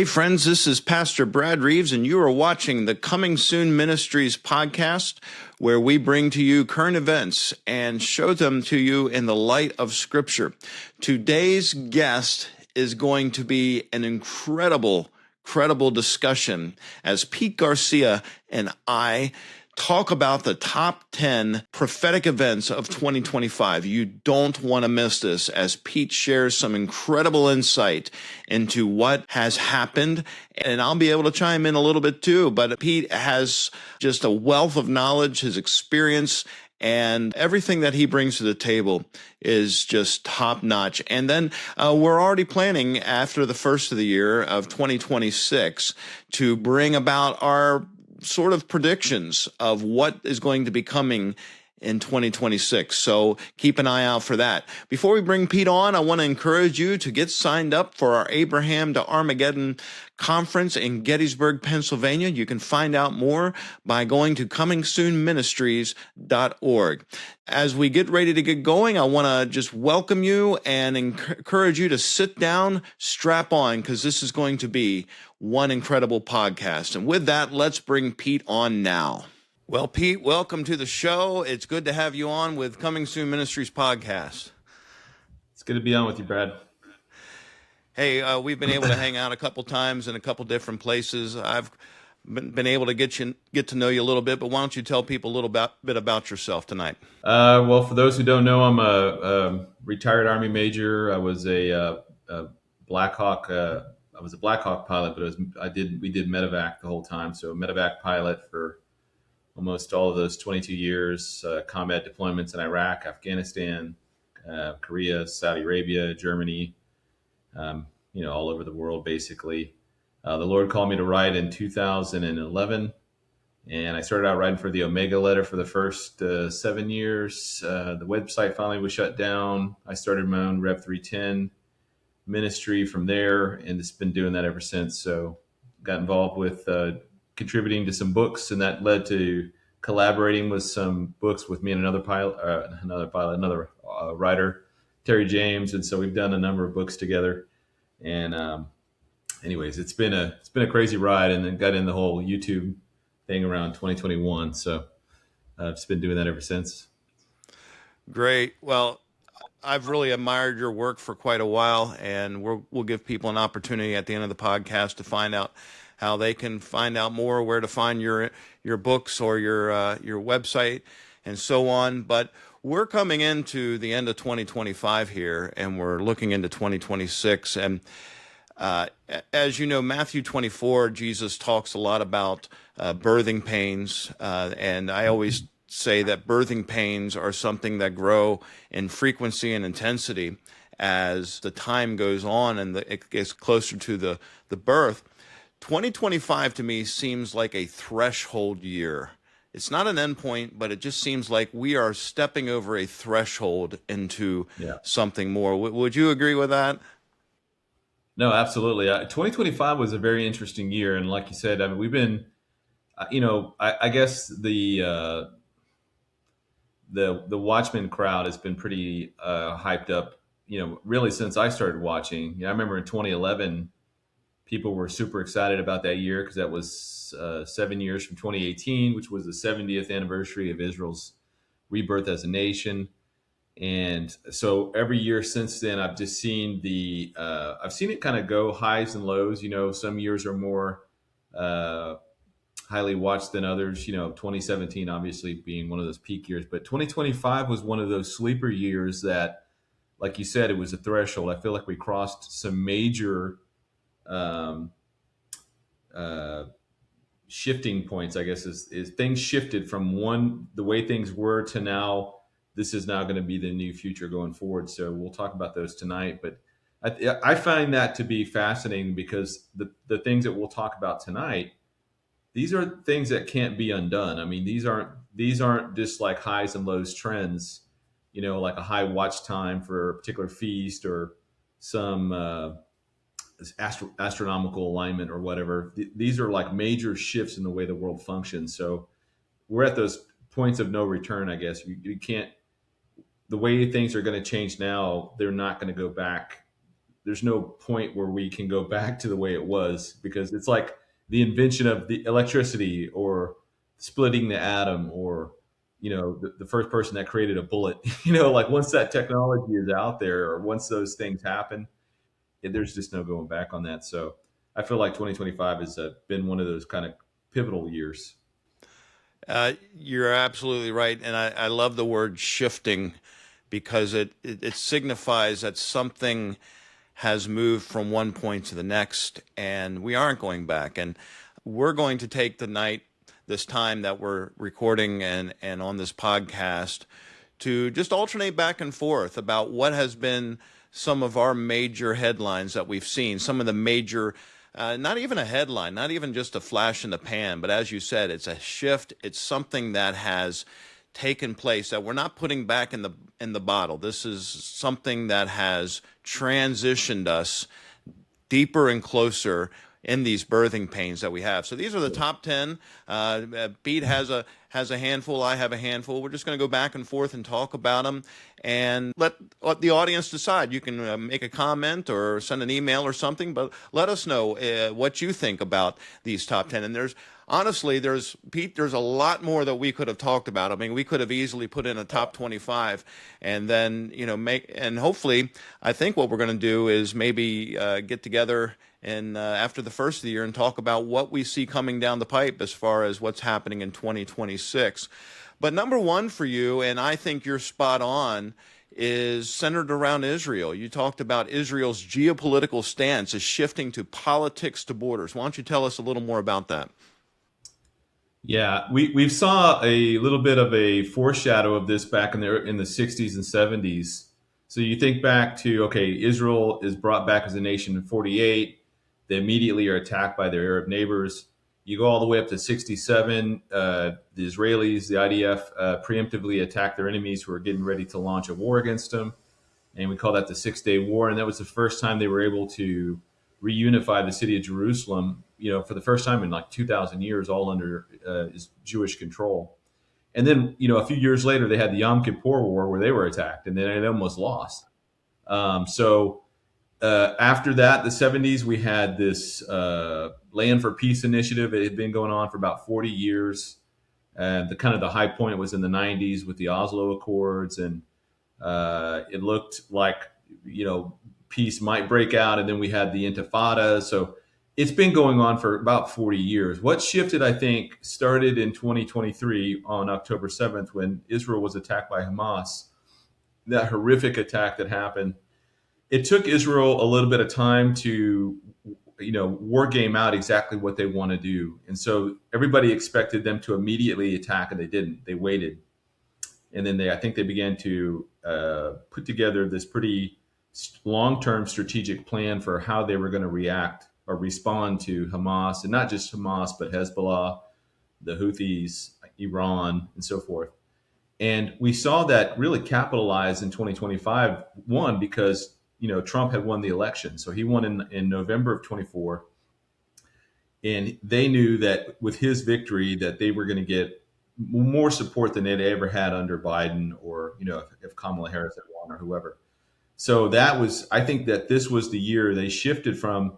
Hey friends, this is Pastor Brad Reaves, and you are watching the Coming Soon Ministries podcast, where we bring to you current events and show them to you in the light of Scripture. Today's guest is going to be an incredible discussion as Pete Garcia and I talk about the top 10 prophetic events of 2025. You don't want to miss this as Pete shares some incredible insight into what has happened. And I'll be able to chime in a little bit too, but Pete has just a wealth of knowledge, his experience, and everything that he brings to the table is just top notch. And then we're already planning after the first of the year of 2026 to bring about our sort of predictions of what is going to be coming in 2026. So keep an eye out for that. Before we bring Pete on, I want to encourage you to get signed up for our Abraham to Armageddon conference in Gettysburg, Pennsylvania. You can find out more by going to comingsoonministries.org. As we get ready to get going, I want to just welcome you and encourage you to sit down, strap on, because this is going to be one incredible podcast. And with that, let's bring Pete on now. Well, Pete, welcome to the show. It's good to have you on with Coming Soon Ministries podcast. It's good to be on with you, Brad. Hey, we've been able to hang out a couple times in a couple different places. I've been able to get to know you a little bit, but why don't you tell people a little bit about yourself tonight? Well, for those who don't know, I'm a retired Army major. I was a Black Hawk. I was a Black Hawk pilot, but we did medevac the whole time. So medevac pilot for almost all of those 22 years, combat deployments in Iraq, Afghanistan, Korea, Saudi Arabia, Germany, all over the world, basically. The Lord called me to write in 2011, and I started out writing for the Omega Letter for the first 7 years. The website finally was shut down. I started my own Rev 310 ministry from there, and it's been doing that ever since. So got involved with contributing to some books, and that led to collaborating with some books with me and another writer, Terry James, and so we've done a number of books together. And anyways, it's been a crazy ride, and then got in the whole YouTube thing around 2021. So I've just been doing that ever since. Great. Well, I've really admired your work for quite a while, and we'll give people an opportunity at the end of the podcast to find out how they can find out more, where to find your books or your website and so on. But we're coming into the end of 2025 here, and we're looking into 2026. And as you know, Matthew 24, Jesus talks a lot about birthing pains, and I always say that birthing pains are something that grow in frequency and intensity as the time goes on and it gets closer to the birth. 2025 to me seems like a threshold year. It's not an endpoint, but it just seems like we are stepping over a threshold into something more. Would you agree with that? No, absolutely. 2025 was a very interesting year. And like you said, I mean, we've been, I guess the Watchmen crowd has been pretty hyped up, really since I started watching. I remember in 2011, people were super excited about that year because that was 7 years from 2018, which was the 70th anniversary of Israel's rebirth as a nation. And so every year since then, I've just seen I've seen it kind of go highs and lows. Some years are more highly watched than others. 2017 obviously being one of those peak years, but 2025 was one of those sleeper years that, like you said, it was a threshold. I feel like we crossed some major shifting points, I guess, is things shifted from the way things were to now. This is now going to be the new future going forward. So we'll talk about those tonight. But I find that to be fascinating because the things that we'll talk about tonight, these are things that can't be undone. I mean, these aren't just like highs and lows trends, like a high watch time for a particular feast or some astronomical alignment or whatever. These are like major shifts in the way the world functions. So we're at those points of no return, I guess. You can't, the way things are going to change now, they're not going to go back there's no point where we can go back to the way it was, because it's like the invention of the electricity or splitting the atom, or the first person that created a bullet. Like once that technology is out there, or once those things happen, there's just no going back on that. So I feel like 2025 has been one of those kind of pivotal years. You're absolutely right, and I love the word shifting because it signifies that something has moved from one point to the next, and we aren't going back. And we're going to take the night, this time that we're recording and on this podcast, to just alternate back and forth about what has been some of our major headlines that we've seen, some of the major, not even a headline, not even just a flash in the pan, but as you said, it's a shift. It's something that has taken place that we're not putting back in the bottle. This is something that has transitioned us deeper and closer in these birthing pains that we have. So these are the top 10. Pete has a handful. I have a handful. We're just going to go back and forth and talk about them and let the audience decide. You can make a comment or send an email or something, but let us know what you think about these top 10. And honestly, Pete, there's a lot more that we could have talked about. I mean, we could have easily put in a top 25 and then, and hopefully, I think what we're going to do is maybe get together and after the first of the year and talk about what we see coming down the pipe as far as what's happening in 2026. But number one for you, and I think you're spot on, is centered around Israel. You talked about Israel's geopolitical stance is shifting to politics to borders. Why don't you tell us a little more about that? Yeah, we saw a little bit of a foreshadow of this back in the 60s and 70s. So you think back to, okay, Israel is brought back as a nation in 48. They immediately are attacked by their Arab neighbors. You go all the way up to 67. The Israelis, the IDF, preemptively attack their enemies who are getting ready to launch a war against them. And we call that the Six-Day War. And that was the first time they were able to reunify the city of Jerusalem, for the first time in like 2,000 years, all under Jewish control. And then, a few years later, they had the Yom Kippur War where they were attacked, and then they almost lost. After that, the 70s, we had this Land for Peace initiative. It had been going on for about 40 years. And the high point was in the 90s with the Oslo Accords, and it looked like, peace might break out, and then we had the Intifada. So it's been going on for about 40 years. What shifted, I think, started in 2023 on October 7th when Israel was attacked by Hamas, that horrific attack that happened. It took Israel a little bit of time to, war game out exactly what they want to do. And so everybody expected them to immediately attack, and they didn't. They waited. And then I think they began to put together this pretty long-term strategic plan for how they were going to react or respond to Hamas, and not just Hamas, but Hezbollah, the Houthis, Iran, and so forth. And we saw that really capitalize in 2025, one, because, Trump had won the election. So he won in November of 24. And they knew that with his victory that they were going to get more support than they'd ever had under Biden, or, if Kamala Harris had won or whoever. So I think that this was the year they shifted from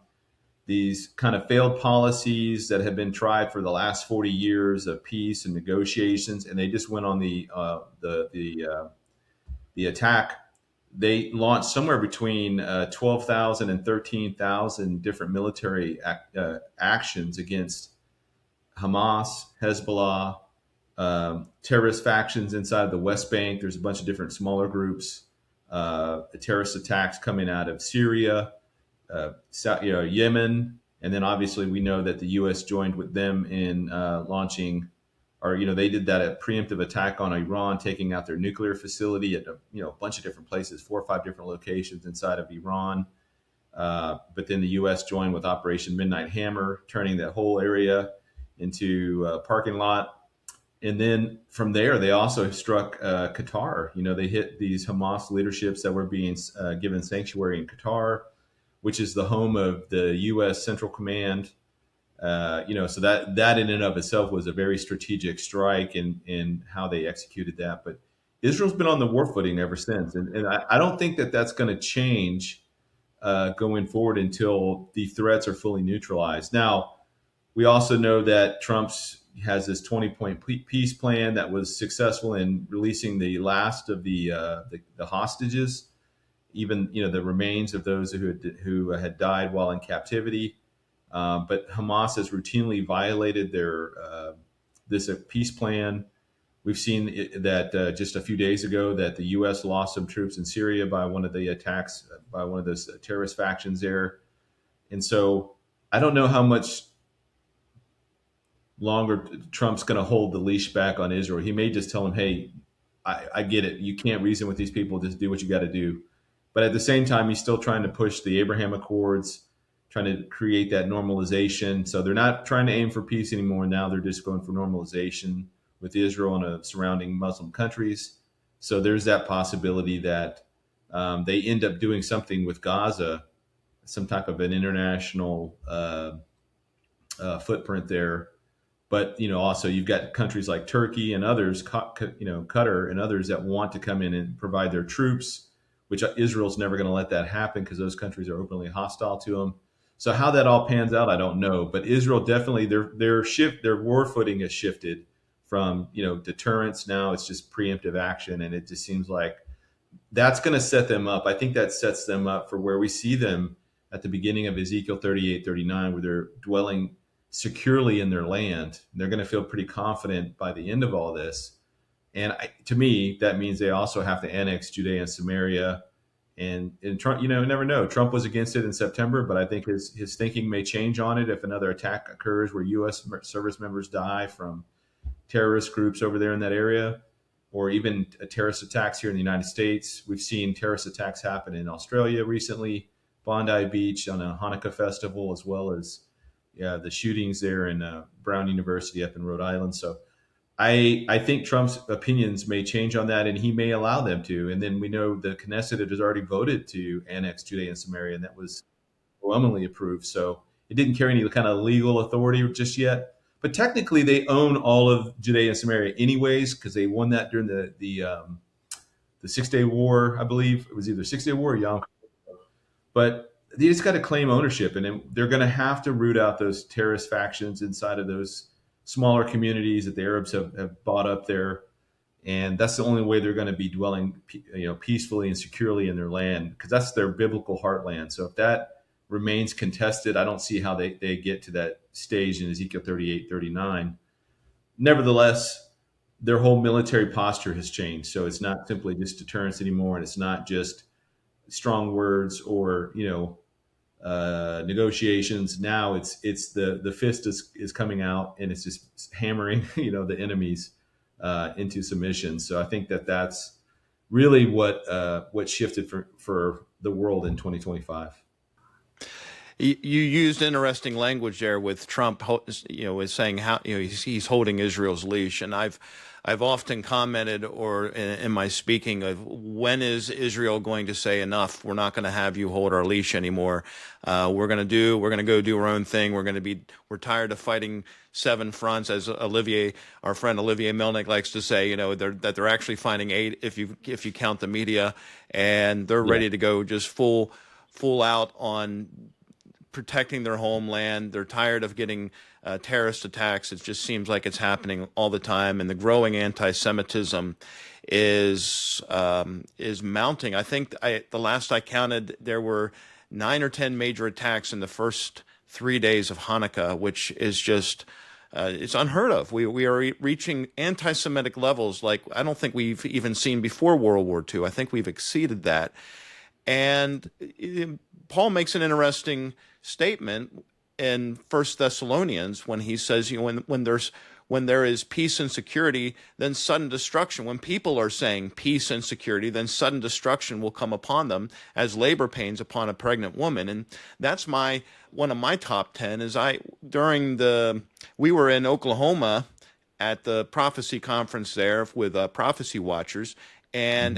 these kind of failed policies that had been tried for the last 40 years of peace and negotiations, and they just went on the attack. They launched somewhere between 12,000 and 13,000 different military actions against Hamas, Hezbollah, terrorist factions inside the West Bank. There's a bunch of different smaller groups. Terrorist attacks coming out of Syria, Yemen, and then obviously we know that the U.S. joined with them in launching, or they did a preemptive attack on Iran, taking out their nuclear facility at a bunch of different places, 4 or 5 different locations inside of Iran. But then the U.S. joined with Operation Midnight Hammer, turning that whole area into a parking lot. And then from there, they also struck Qatar. They hit these Hamas leaderships that were being given sanctuary in Qatar, which is the home of the U.S. Central Command. So that in and of itself was a very strategic strike in how they executed that. But Israel's been on the war footing ever since. And I don't think that that's going to change going forward until the threats are fully neutralized. Now, we also know that Trump's has this 20-point peace plan that was successful in releasing the last of the hostages, even the remains of those who had died while in captivity. But Hamas has routinely violated their this peace plan. We've seen that just a few days ago that the U.S. lost some troops in Syria by one of the attacks by one of those terrorist factions there. And so I don't know how much longer Trump's going to hold the leash back on Israel. He may just tell them, hey, I get it. You can't reason with these people. Just do what you got to do. But at the same time, he's still trying to push the Abraham Accords, trying to create that normalization. So they're not trying to aim for peace anymore. Now they're just going for normalization with Israel and surrounding Muslim countries. So there's that possibility that they end up doing something with Gaza, some type of an international footprint there. But also you've got countries like Turkey and others, Qatar and others that want to come in and provide their troops, which Israel's never going to let that happen because those countries are openly hostile to them. So how that all pans out, I don't know. But Israel definitely their war footing has shifted from deterrence. Now it's just preemptive action, and it just seems like that's going to set them up. I think that sets them up for where we see them at the beginning of Ezekiel 38-39, where they're dwelling securely in their land. They're going to feel pretty confident by the end of all this. And to me, that means they also have to annex Judea and Samaria. And Trump, never know. Trump was against it in September, but I think his thinking may change on it if another attack occurs where U.S. service members die from terrorist groups over there in that area, or even terrorist attacks here in the United States. We've seen terrorist attacks happen in Australia recently, Bondi Beach on a Hanukkah festival, as well as the shootings there in Brown University up in Rhode Island. So I think Trump's opinions may change on that, and he may allow them to. And then we know the Knesset has already voted to annex Judea and Samaria, and that was overwhelmingly approved. So it didn't carry any kind of legal authority just yet. But technically, they own all of Judea and Samaria anyways, because they won that during the 6 Day War, I believe. It was either 6 Day War or Yom Kippur. But they just got to claim ownership, and then they're going to have to root out those terrorist factions inside of those smaller communities that the Arabs have bought up there. And that's the only way they're going to be dwelling peacefully and securely in their land, because that's their biblical heartland. So if that remains contested, I don't see how they get to that stage in Ezekiel 38-39. Nevertheless, their whole military posture has changed. So it's not simply just deterrence anymore, and it's not just strong words or negotiations. Now it's the fist is coming out, and it's just hammering the enemies into submission. So I think that's really what shifted for the world in 2025. You used interesting language there with Trump, is saying how he's holding Israel's leash, and I've often commented, or in my speaking, of when is Israel going to say enough? We're not going to have you hold our leash anymore. We're going to go do our own thing. We're tired of fighting seven fronts, as our friend Olivier Melnick likes to say. That they're actually fighting eight if you count the media, and they're ready to go just full out on protecting their homeland. They're tired of getting terrorist attacks. It just seems like it's happening all the time, and the growing anti-Semitism is mounting. I think the last I counted, there were 9 or 10 major attacks in the first 3 days of Hanukkah, which is just it's unheard of. We are reaching anti-Semitic levels like I don't think we've even seen before World War II. I think we've exceeded that. And Paul makes an interesting statement in 1 Thessalonians when he says, when there is peace and security, then sudden destruction. When people are saying peace and security, then sudden destruction will come upon them as labor pains upon a pregnant woman. And that's one of my top 10 is we were in Oklahoma at the prophecy conference there with prophecy watchers. And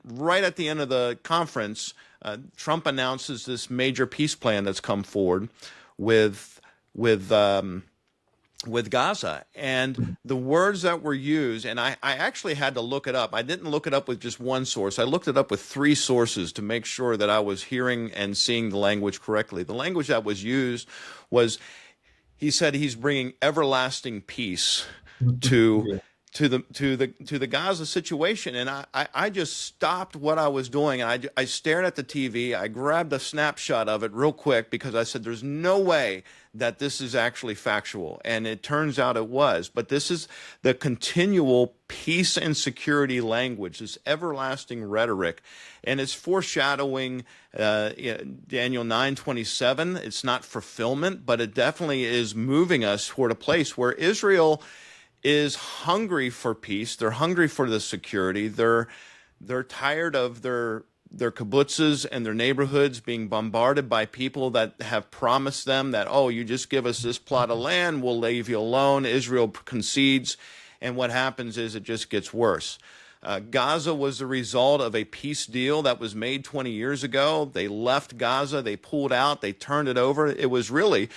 right at the end of the conference, Trump announces this major peace plan that's come forward with with Gaza. And the words that were used, and I actually had to look it up. I didn't look it up with just one source. I looked it up with three sources to make sure that I was hearing and seeing the language correctly. The language that was used was, he said he's bringing everlasting peace to Yeah. to the Gaza situation. And I just stopped what I was doing, and I stared at the TV. I grabbed a snapshot of it real quick because I said there's no way that this is actually factual, and it turns out it was. But this is the continual peace and security language, this everlasting rhetoric, and it's foreshadowing Daniel 9:27. It's not fulfillment, but it definitely is moving us toward a place where Israel is hungry for peace. They're hungry for the security. They're tired of their kibbutzes and their neighborhoods being bombarded by people that have promised them that, oh, you just give us this plot of land, we'll leave you alone. Israel concedes, and what happens is it just gets worse. Gaza was the result of a peace deal that was made 20 years ago. They left Gaza, they pulled out, they turned it over. It was really,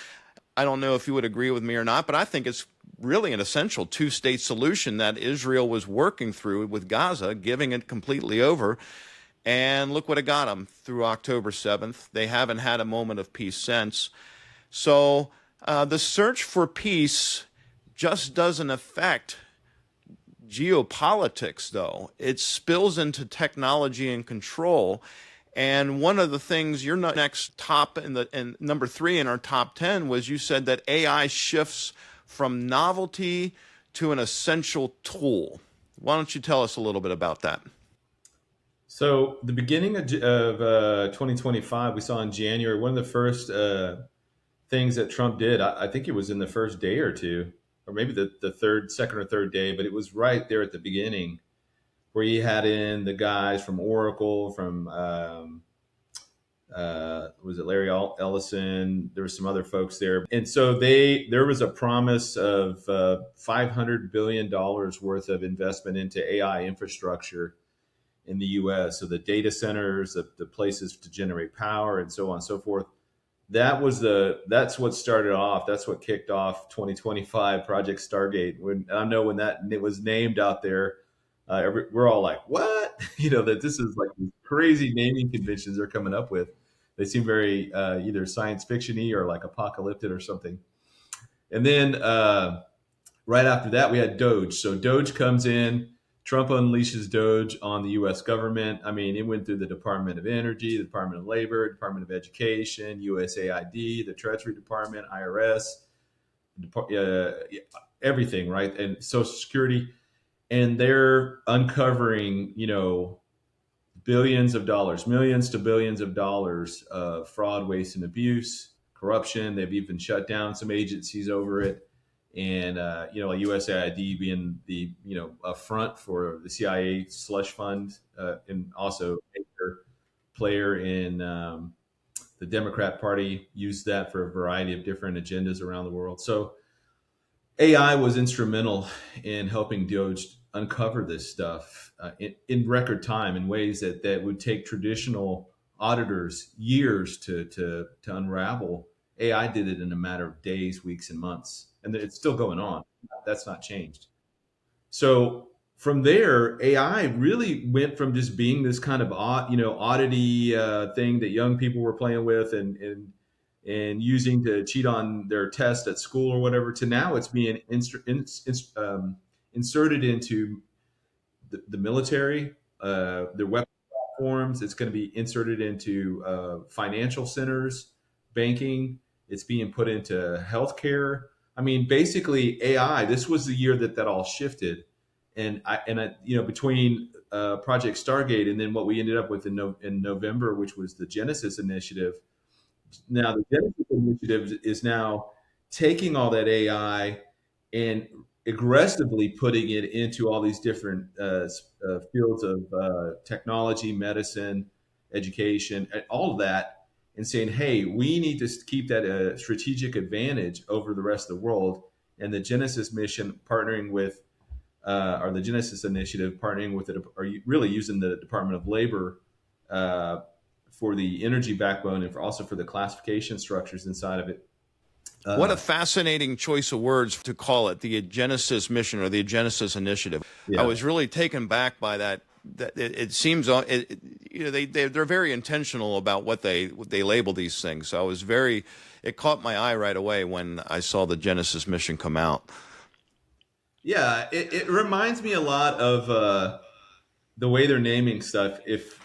I don't know if you would agree with me or not, but I think it's really an essential two-state solution that Israel was working through with Gaza, giving it completely over. And look what it got them through October 7th. They haven't had a moment of peace since. So the search for peace just doesn't affect geopolitics, though. It spills into technology and control. And one of the things, your next top and number 3 in our top 10 was, you said that AI shifts from novelty to an essential tool. Why don't you tell us a little bit about that? So the beginning of 2025, we saw in January, one of the first things that Trump did. I think it was in the first day or two, or maybe the second or third day, but it was right there at the beginning where he had in the guys from Oracle, from was it Larry Ellison? There were some other folks there, and so there was a promise of $500 billion worth of investment into AI infrastructure in the U.S. So the data centers, the places to generate power, and so on and so forth. That's what started off. That's what kicked off 2025 Project Stargate. When I know when that it was named out there, we're all like, "What?" That this is like these crazy naming conventions they're coming up with. They seem very either science fictiony or like apocalyptic or something. And then right after that, we had Doge. So Doge comes in. Trump unleashes Doge on the U.S. government. I mean, it went through the Department of Energy, the Department of Labor, Department of Education, USAID, the Treasury Department, IRS, everything, right? And Social Security. And they're uncovering, billions of dollars, millions to billions of dollars of fraud, waste, and abuse, corruption. They've even shut down some agencies over it. And like USAID being the a front for the CIA slush fund, and also a major player in the Democrat Party used that for a variety of different agendas around the world. So AI was instrumental in helping Doge uncover this stuff in record time in ways that would take traditional auditors years to unravel. AI did it in a matter of days, weeks, and months, and it's still going on. That's not changed. So from there, AI really went from just being this kind of oddity thing that young people were playing with and using to cheat on their test at school or whatever, to now it's being inserted into the military, their weapon platforms. It's going to be inserted into financial centers, banking. It's being put into healthcare. I mean, basically AI. This was the year that all shifted, and between Project Stargate and then what we ended up with in November, which was the Genesis Initiative. Now, the Genesis Initiative is now taking all that AI and aggressively putting it into all these different fields of technology, medicine, education, and all of that, and saying, hey, we need to keep that strategic advantage over the rest of the world. And the Genesis mission partnering with, or the Genesis Initiative partnering with, or really using the Department of Labor for the energy backbone and also for the classification structures inside of it, What a Uh, fascinating choice of words to call it, the Genesis mission or the Genesis initiative. I yeah. was really taken back by that. That it seems, they're very intentional about what they label these things. So it caught my eye right away when I saw the Genesis mission come out. Yeah, it reminds me a lot of the way they're naming stuff. If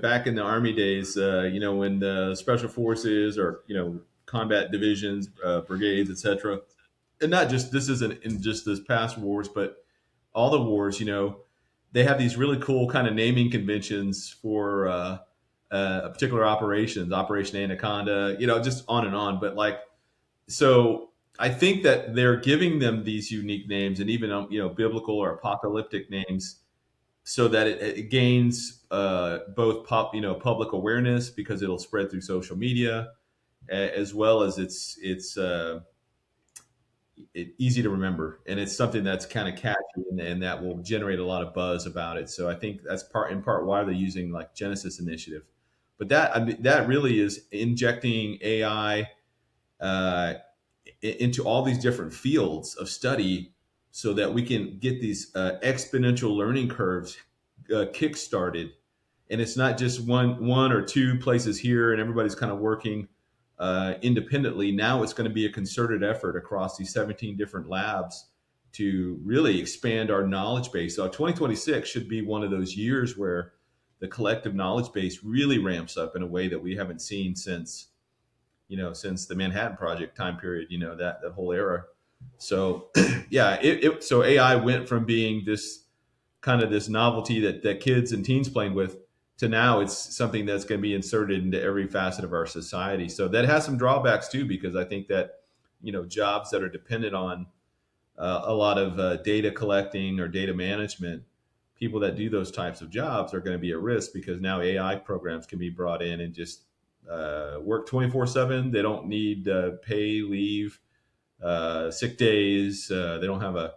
back in the army days, when the special forces or combat divisions, brigades, etc., and not just this isn't in just this past wars, but all the wars, they have these really cool kind of naming conventions for a particular operations, Operation Anaconda, just on and on. But like, so I think that they're giving them these unique names and even biblical or apocalyptic names so that it gains both public awareness because it'll spread through social media as well as easy to remember, and it's something that's kind of catchy and that will generate a lot of buzz about it. So I think that's in part why they're using like Genesis Initiative, but that really is injecting AI uh, into all these different fields of study so that we can get these exponential learning curves kick-started, and it's not just one or two places here and everybody's kind of working independently. Now it's going to be a concerted effort across these 17 different labs to really expand our knowledge base. So 2026 should be one of those years where the collective knowledge base really ramps up in a way that we haven't seen since the Manhattan Project time period, that whole era. So yeah, so AI went from being this novelty that kids and teens playing with to now it's something that's going to be inserted into every facet of our society. So that has some drawbacks too, because I think that jobs that are dependent on a lot of data collecting or data management, people that do those types of jobs are going to be at risk because now AI programs can be brought in and just work 24/7. They don't need pay, leave, sick days. They don't have a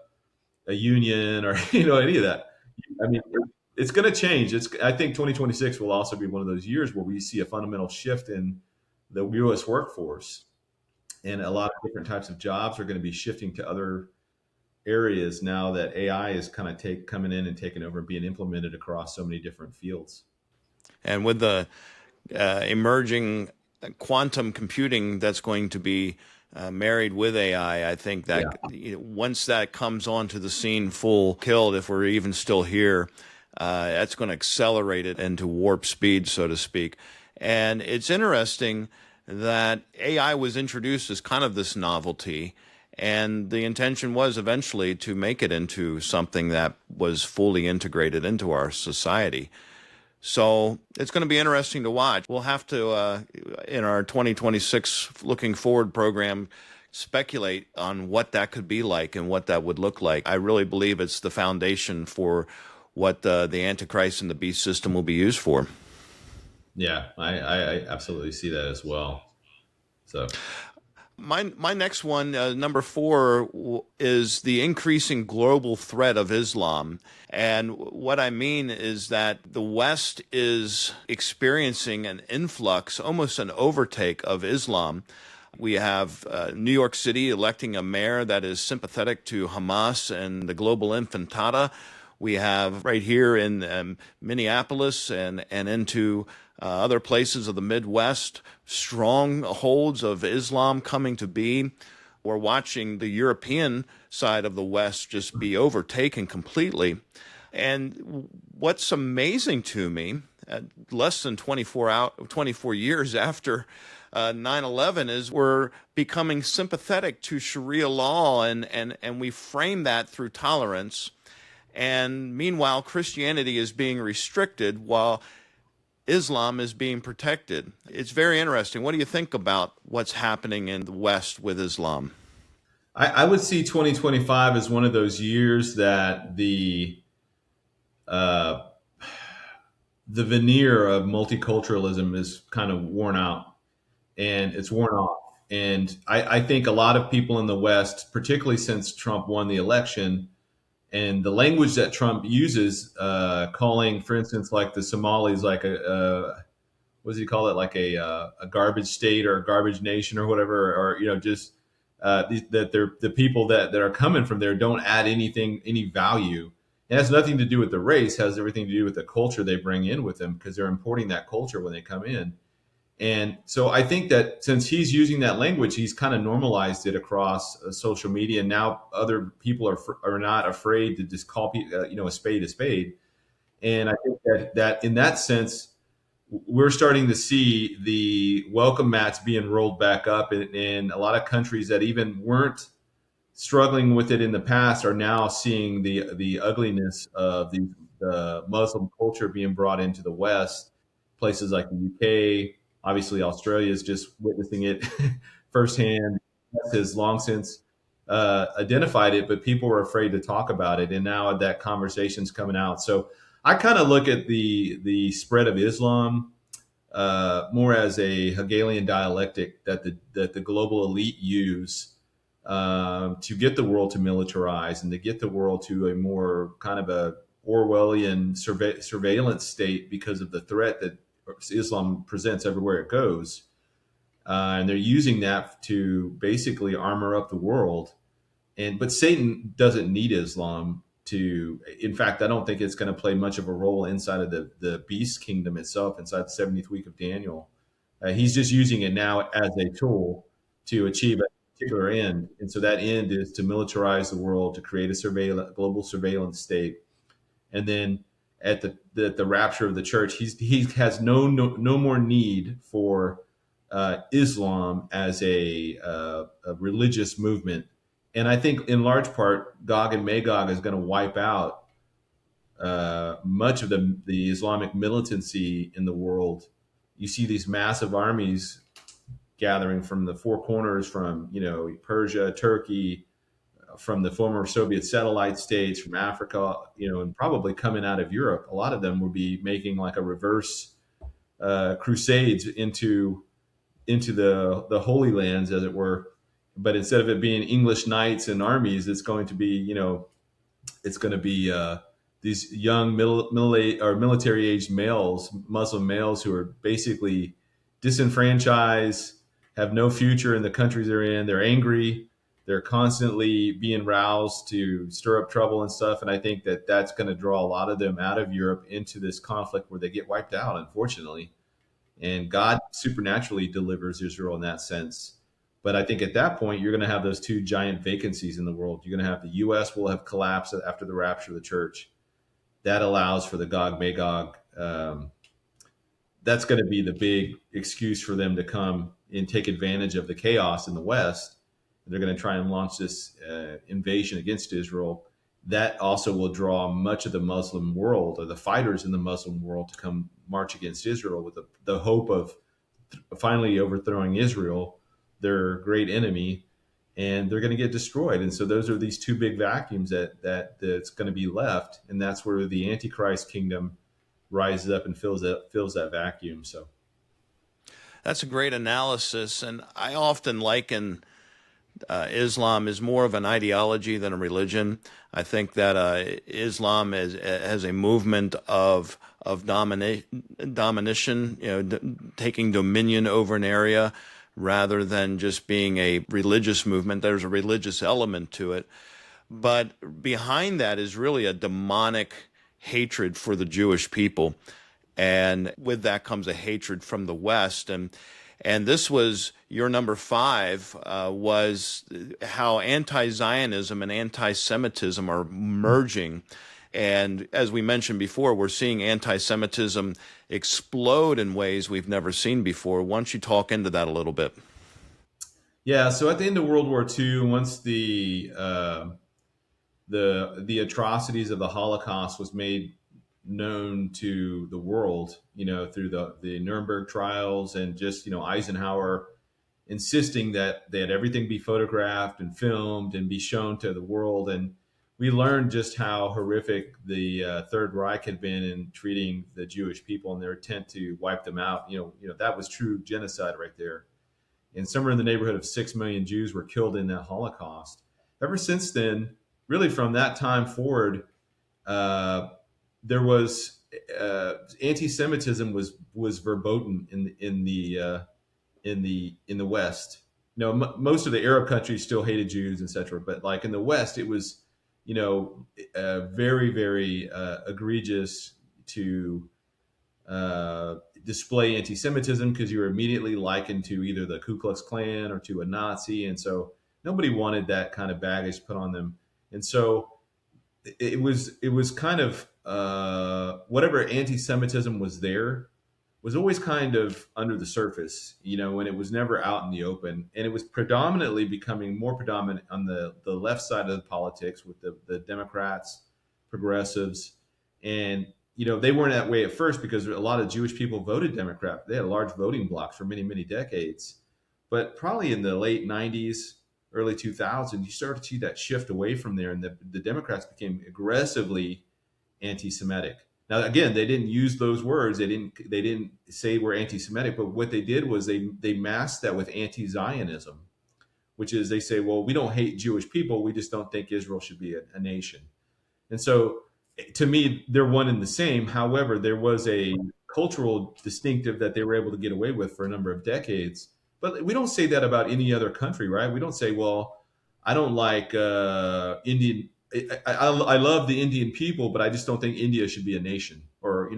union or any of that. I mean, it's going to change. I think 2026 will also be one of those years where we see a fundamental shift in the U.S. workforce, and a lot of different types of jobs are going to be shifting to other areas now that AI is kind of coming in and taking over and being implemented across so many different fields. And with the emerging quantum computing that's going to be married with AI, I think Yeah. that once that comes onto the scene full killed, if we're even still here, that's going to accelerate it into warp speed, so to speak. And it's interesting that AI was introduced as kind of this novelty, and the intention was eventually to make it into something that was fully integrated into our society. So it's going to be interesting to watch. We'll have to, in our 2026 Looking Forward program, speculate on what that could be like and what that would look like. I really believe it's the foundation for what the Antichrist and the beast system will be used for. Yeah, I absolutely see that as well. So My next one, number four, is the increasing global threat of Islam. And what I mean is that the West is experiencing an influx, almost an overtake of Islam. We have New York City electing a mayor that is sympathetic to Hamas and the global intifada. We have right here in Minneapolis and into other places of the Midwest, strongholds of Islam coming to be. We're watching the European side of the West just be overtaken completely. And what's amazing to me, less than 24 years after 9/11, is we're becoming sympathetic to Sharia law, and we frame that through tolerance. And meanwhile, Christianity is being restricted while Islam is being protected. It's very interesting. What do you think about what's happening in the West with Islam? I would see 2025 as one of those years that uh, the veneer of multiculturalism is kind of worn out and it's worn off. And I think a lot of people in the West, particularly since Trump won the election, and the language that Trump uses, calling, for instance, like the Somalis, like what does he call it, like a garbage state or a garbage nation or whatever, or just that the people that are coming from there don't add any value. It has nothing to do with the race; it has everything to do with the culture they bring in with them, because they're importing that culture when they come in. And so I think that since he's using that language, he's kind of normalized it across social media. Now other people are not afraid to just call a spade a spade. And I think that in that sense, we're starting to see the welcome mats being rolled back up in a lot of countries that even weren't struggling with it in the past are now seeing the ugliness of the Muslim culture being brought into the West. Places like the UK, obviously Australia is just witnessing it firsthand. US has long since identified it, but people were afraid to talk about it, and now that conversation's coming out. So I kind of look at the spread of Islam more as a Hegelian dialectic that the global elite use to get the world to militarize and to get the world to a more kind of a Orwellian surveillance state because of the threat that Islam presents everywhere it goes. And they're using that to basically armor up the world. But Satan doesn't need Islam to. In fact, I don't think it's going to play much of a role inside of the beast kingdom itself, inside the 70th week of Daniel. He's just using it now as a tool to achieve a particular end. And so that end is to militarize the world, to create a global surveillance state. And then at the rapture of the church, he has no more need for Islam as a religious movement. And I think in large part, Gog and Magog is going to wipe out much of the Islamic militancy in the world. You see these massive armies gathering from the four corners, from Persia, Turkey, from the former Soviet satellite states, from Africa, and probably coming out of Europe. A lot of them will be making like a reverse crusades into the Holy Lands, as it were. But instead of it being English knights and armies, it's going to be these young or military aged males, Muslim males, who are basically disenfranchised, have no future in the countries they're in. They're angry. They're constantly being roused to stir up trouble and stuff. And I think that that's going to draw a lot of them out of Europe into this conflict where they get wiped out, unfortunately. And God supernaturally delivers Israel in that sense. But I think at that point, you're going to have those two giant vacancies in the world. You're going to have the U.S. will have collapsed after the rapture of the church. That allows for the Gog Magog. That's going to be the big excuse for them to come and take advantage of the chaos in the West. They're going to try and launch this invasion against Israel. That also will draw much of the Muslim world, or the fighters in the Muslim world, to come march against Israel with the hope of finally overthrowing Israel, their great enemy, and they're going to get destroyed. And so those are these two big vacuums that's going to be left, and that's where the Antichrist kingdom rises up and fills that vacuum. So that's a great analysis, and I often liken Islam is more of an ideology than a religion. I think that Islam has a movement of domination, taking dominion over an area, rather than just being a religious movement. There's a religious element to it, but behind that is really a demonic hatred for the Jewish people, and with that comes a hatred from the West. And this was your number 5, was how anti-Zionism and anti-Semitism are merging. And as we mentioned before, we're seeing anti-Semitism explode in ways we've never seen before. Why don't you talk into that a little bit? yeah, so at the end of World War II, once the atrocities of the Holocaust was made known to the world, through the Nuremberg trials, and just Eisenhower insisting that everything be photographed and filmed and be shown to the world. And we learned just how horrific the Third Reich had been in treating the Jewish people and their intent to wipe them out. That was true genocide right there. And somewhere in the neighborhood of 6 million Jews were killed in that Holocaust. Ever since then, really from that time forward, there was anti-Semitism was verboten in the West. most of the Arab countries still hated Jews, etc. But like in the West, it was, very, very egregious to display anti-Semitism because you were immediately likened to either the Ku Klux Klan or to a Nazi, and so nobody wanted that kind of baggage put on them. And so it was kind of whatever anti-Semitism was there was always kind of under the surface, and it was never out in the open. And it was predominantly becoming more predominant on the left side of the politics with the Democrats, progressives. And, they weren't that way at first because a lot of Jewish people voted Democrat. They had a large voting bloc for many, many decades. But probably in the late 90s, early 2000s, you started to see that shift away from there. And the Democrats became aggressively anti-Semitic. Now, again, they didn't use those words. They didn't say we're anti-Semitic, but what they did was they masked that with anti-Zionism, which is they say, well, we don't hate Jewish people. We just don't think Israel should be a nation. And so, to me, they're one and the same. However, there was a cultural distinctive that they were able to get away with for a number of decades. But we don't say that about any other country, right? We don't say, well, I don't like Indian. I love the Indian people, but I just don't think India should be a nation. Or,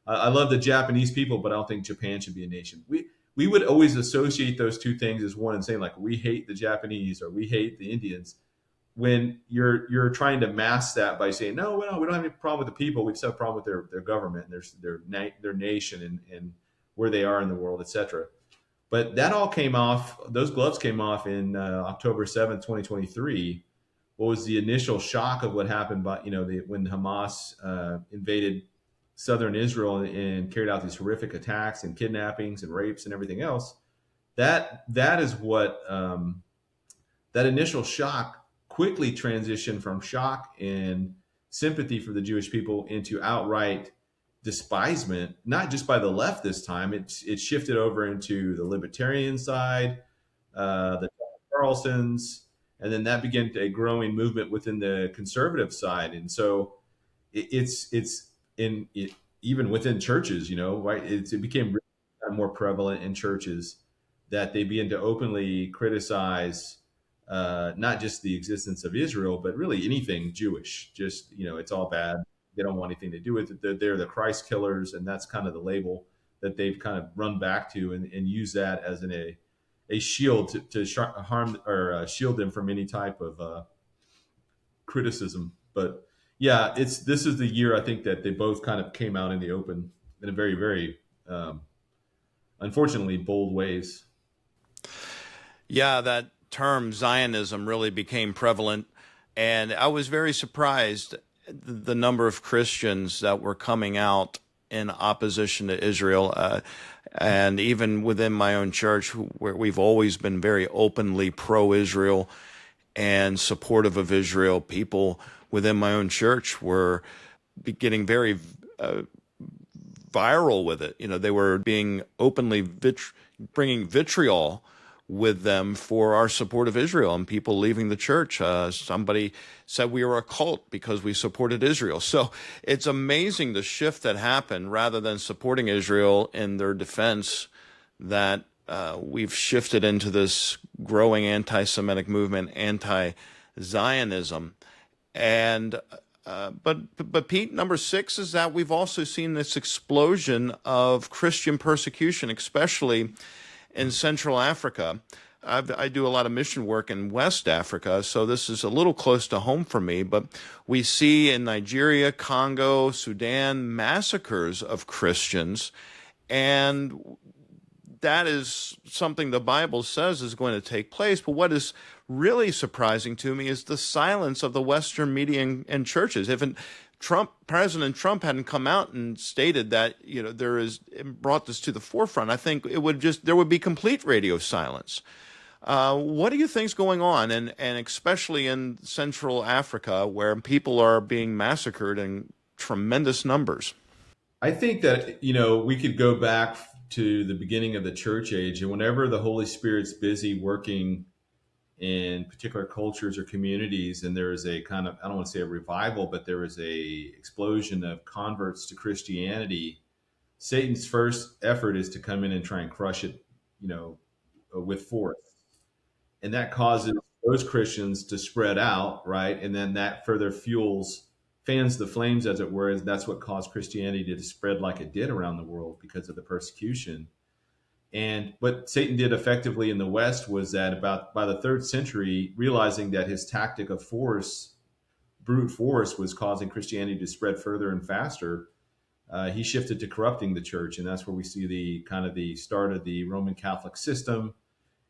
I love the Japanese people, but I don't think Japan should be a nation. We would always associate those two things as one and saying like we hate the Japanese or we hate the Indians, when you're trying to mask that by saying no, we don't have any problem with the people. We just have a problem with their government and their nation and where they are in the world, etc. But that all came off. Those gloves came off in October 7th, 2023. What was the initial shock of what happened? But when Hamas invaded southern Israel and carried out these horrific attacks and kidnappings and rapes and everything else. That is what that initial shock quickly transitioned from shock and sympathy for the Jewish people into outright despisement, not just by the left this time. It shifted over into the libertarian side, the Carlsons, and then that began a growing movement within the conservative side. And so it's in it, even within churches, right? It became really more prevalent in churches that they begin to openly criticize not just the existence of Israel, but really anything Jewish. Just, it's all bad. They don't want anything to do with it. They're the Christ killers, and that's kind of the label that they've kind of run back to and use that as a shield to harm or shield them from any type of criticism. But yeah, this is the year I think that they both kind of came out in the open in a very, very unfortunately bold ways. Yeah, that term Zionism really became prevalent, and I was very surprised the number of Christians that were coming out in opposition to Israel, and even within my own church, where we've always been very openly pro-Israel and supportive of Israel. People within my own church were getting very viral with it. They were being openly bringing vitriol with them for our support of Israel, and people leaving the church. Somebody said we were a cult because we supported Israel. So it's amazing the shift that happened. Rather than supporting Israel in their defense, that we've shifted into this growing anti-Semitic movement, anti-Zionism. And but Pete, number 6 is that we've also seen this explosion of Christian persecution, especially in Central Africa. I do a lot of mission work in West Africa, so this is a little close to home for me, but we see in Nigeria, Congo, Sudan, massacres of Christians, and that is something the Bible says is going to take place. But what is really surprising to me is the silence of the Western media and churches. If President Trump hadn't come out and stated that, brought this to the forefront, I think there would be complete radio silence. What do you think's going on, and especially in Central Africa, where people are being massacred in tremendous numbers? I think that, we could go back to the beginning of the church age, and whenever the Holy Spirit's busy working in particular cultures or communities, and there is a kind of, I don't want to say a revival, but there is a explosion of converts to Christianity, Satan's first effort is to come in and try and crush it, with force. and that causes those Christians to spread out, right? And then that further fans the flames, as it were. And that's what caused Christianity to spread like it did around the world because of the persecution. And what Satan did effectively in the West was that about by the third century, realizing that his tactic of force, brute force, was causing Christianity to spread further and faster, he shifted to corrupting the church, and that's where we see the start of the Roman Catholic system.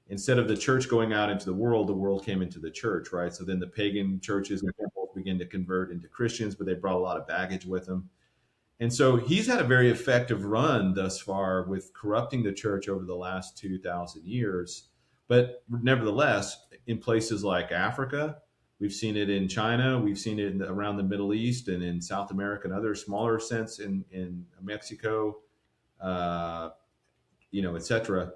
Instead of the church going out into the world came into the church, right? So then the pagan churches and temples began to convert into Christians, but they brought a lot of baggage with them. And so he's had a very effective run thus far with corrupting the church over the last 2,000 years. But nevertheless, in places like Africa, we've seen it in China, we've seen it around the Middle East and in South America and other smaller sense in Mexico, etc.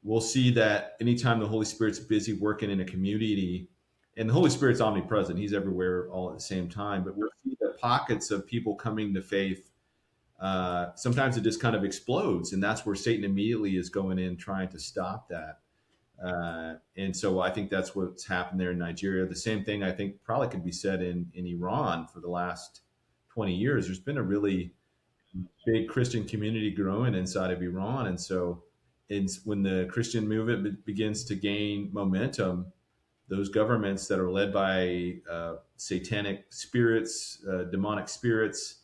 We'll see that anytime the Holy Spirit's busy working in a community, and the Holy Spirit's omnipresent, he's everywhere all at the same time, but we'll see the pockets of people coming to faith. Sometimes it just kind of explodes, and that's where Satan immediately is going in trying to stop that. And so I think that's what's happened there in Nigeria. The same thing I think probably could be said in Iran for the last 20 years. There's been a really big Christian community growing inside of Iran. And so when the Christian movement begins to gain momentum, those governments that are led by satanic spirits, demonic spirits,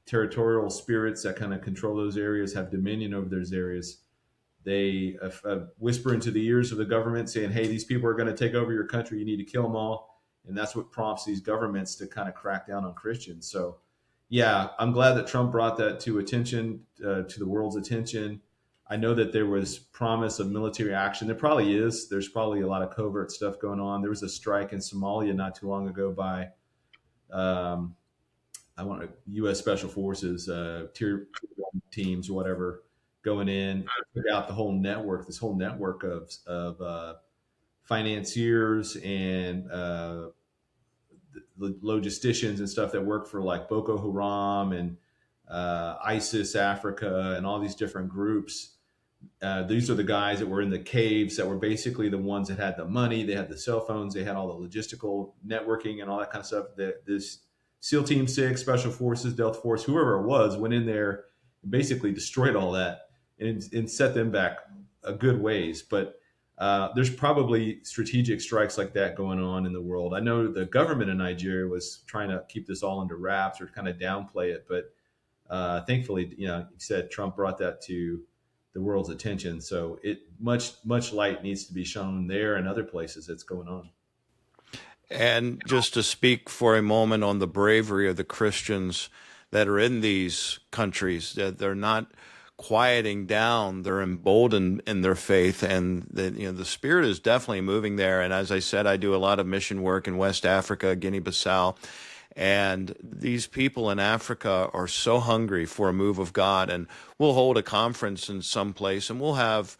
territorial spirits that kind of control those areas, have dominion over those areas, they whisper into the ears of the government saying, hey, these people are going to take over your country. You need to kill them all. And that's what prompts these governments to kind of crack down on Christians. So, yeah, I'm glad that Trump brought that to attention, to the world's attention. I know that there was promise of military action. There probably is. There's probably a lot of covert stuff going on. There was a strike in Somalia not too long ago by U.S. Special Forces, tier teams, whatever, going in, took out the whole network, this whole network of financiers and logisticians and stuff that work for like Boko Haram and ISIS Africa and all these different groups. These are the guys that were in the caves that were basically the ones that had the money, they had the cell phones, they had all the logistical networking and all that kind of stuff. This SEAL Team 6, Special Forces, Delta Force, whoever it was, went in there and basically destroyed all that and set them back a good ways. But there's probably strategic strikes like that going on in the world. I know the government in Nigeria was trying to keep this all under wraps or kind of downplay it. But thankfully, you said Trump brought that to the world's attention. So much light needs to be shown there and other places that's going on. And just to speak for a moment on the bravery of the Christians that are in these countries, that they're not quieting down, they're emboldened in their faith, and the Spirit is definitely moving there. And as I said, I do a lot of mission work in West Africa, Guinea-Bissau, and these people in Africa are so hungry for a move of God. And we'll hold a conference in some place, and we'll have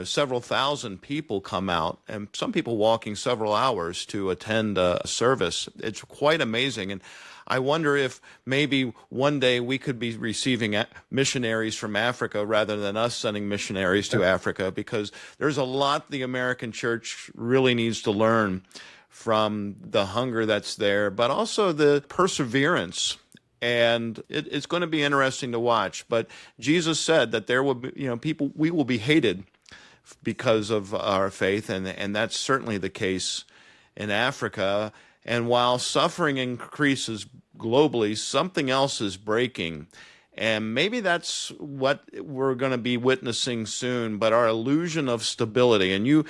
several thousand people come out, and some people walking several hours to attend a service. It's quite amazing. And I wonder if maybe one day we could be receiving missionaries from Africa rather than us sending missionaries to Africa, because there's a lot the American church really needs to learn from the hunger that's there, but also the perseverance. And it's going to be interesting to watch. But Jesus said that there will be, people, we will be hated because of our faith, and that's certainly the case in Africa. And while suffering increases globally, something else is breaking. And maybe that's what we're going to be witnessing soon. But our illusion of stability, and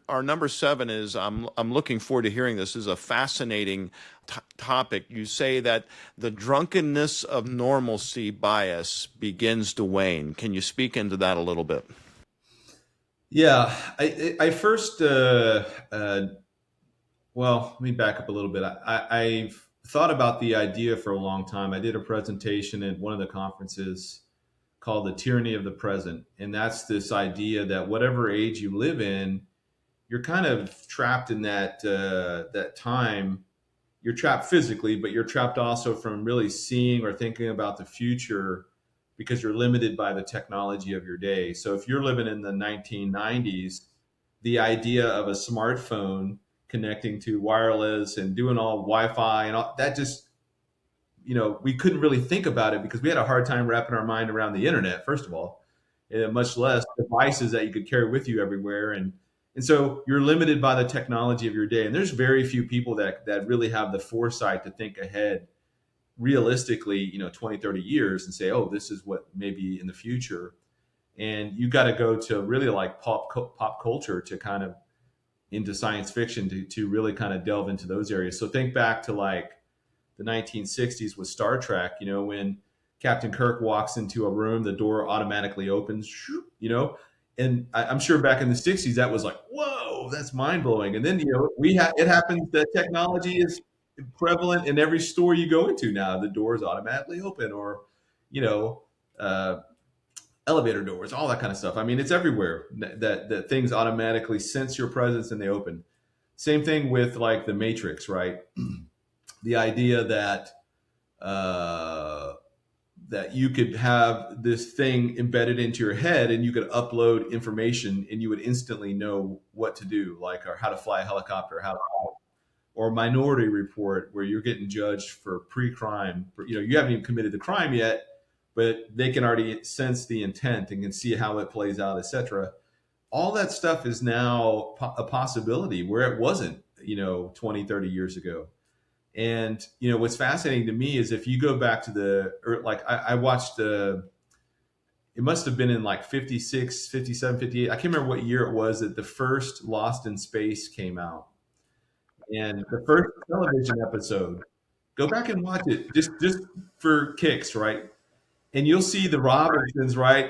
our number 7 is, I'm looking forward to hearing this, is a fascinating topic. You say that the drunkenness of normalcy bias begins to wane. Can you speak into that a little bit? Yeah, I first, let me back up a little bit. I've thought about the idea for a long time. I did a presentation at one of the conferences called The Tyranny of the Present. And that's this idea that whatever age you live in, you're kind of trapped in that time. You're trapped physically, but you're trapped also from really seeing or thinking about the future, because you're limited by the technology of your day. So if you're living in the 1990s, the idea of a smartphone connecting to wireless and doing all Wi-Fi and all that, just, we couldn't really think about it because we had a hard time wrapping our mind around the internet, first of all, and much less devices that you could carry with you everywhere. And so you're limited by the technology of your day. And there's very few people that really have the foresight to think ahead realistically, 20, 30 years and say, oh, this is what maybe in the future. And you got to go to really like pop culture to kind of into science fiction to really kind of delve into those areas. So think back to like the 1960s with Star Trek, when Captain Kirk walks into a room, the door automatically opens, and I'm sure back in the 60s that was like, whoa, that's mind blowing. And then, it happens that technology is prevalent in every store you go into now. The doors automatically open, or, you know, uh, elevator doors, all that kind of stuff. I mean, it's everywhere that things automatically sense your presence and they open. Same thing with like the Matrix, right? The idea that uh, that you could have this thing embedded into your head and you could upload information and you would instantly know what to do, like or how to fly a helicopter, or Minority Report, where you're getting judged for pre-crime. You haven't even committed the crime yet, but they can already sense the intent and can see how it plays out, etc. All that stuff is now a possibility where it wasn't, 20, 30 years ago. And, what's fascinating to me is if you go back to like I watched it must have been in like 56, 57, 58. I can't remember what year it was that the first Lost in Space came out. And the first television episode, go back and watch it just for kicks, right? And you'll see the Robinsons, right?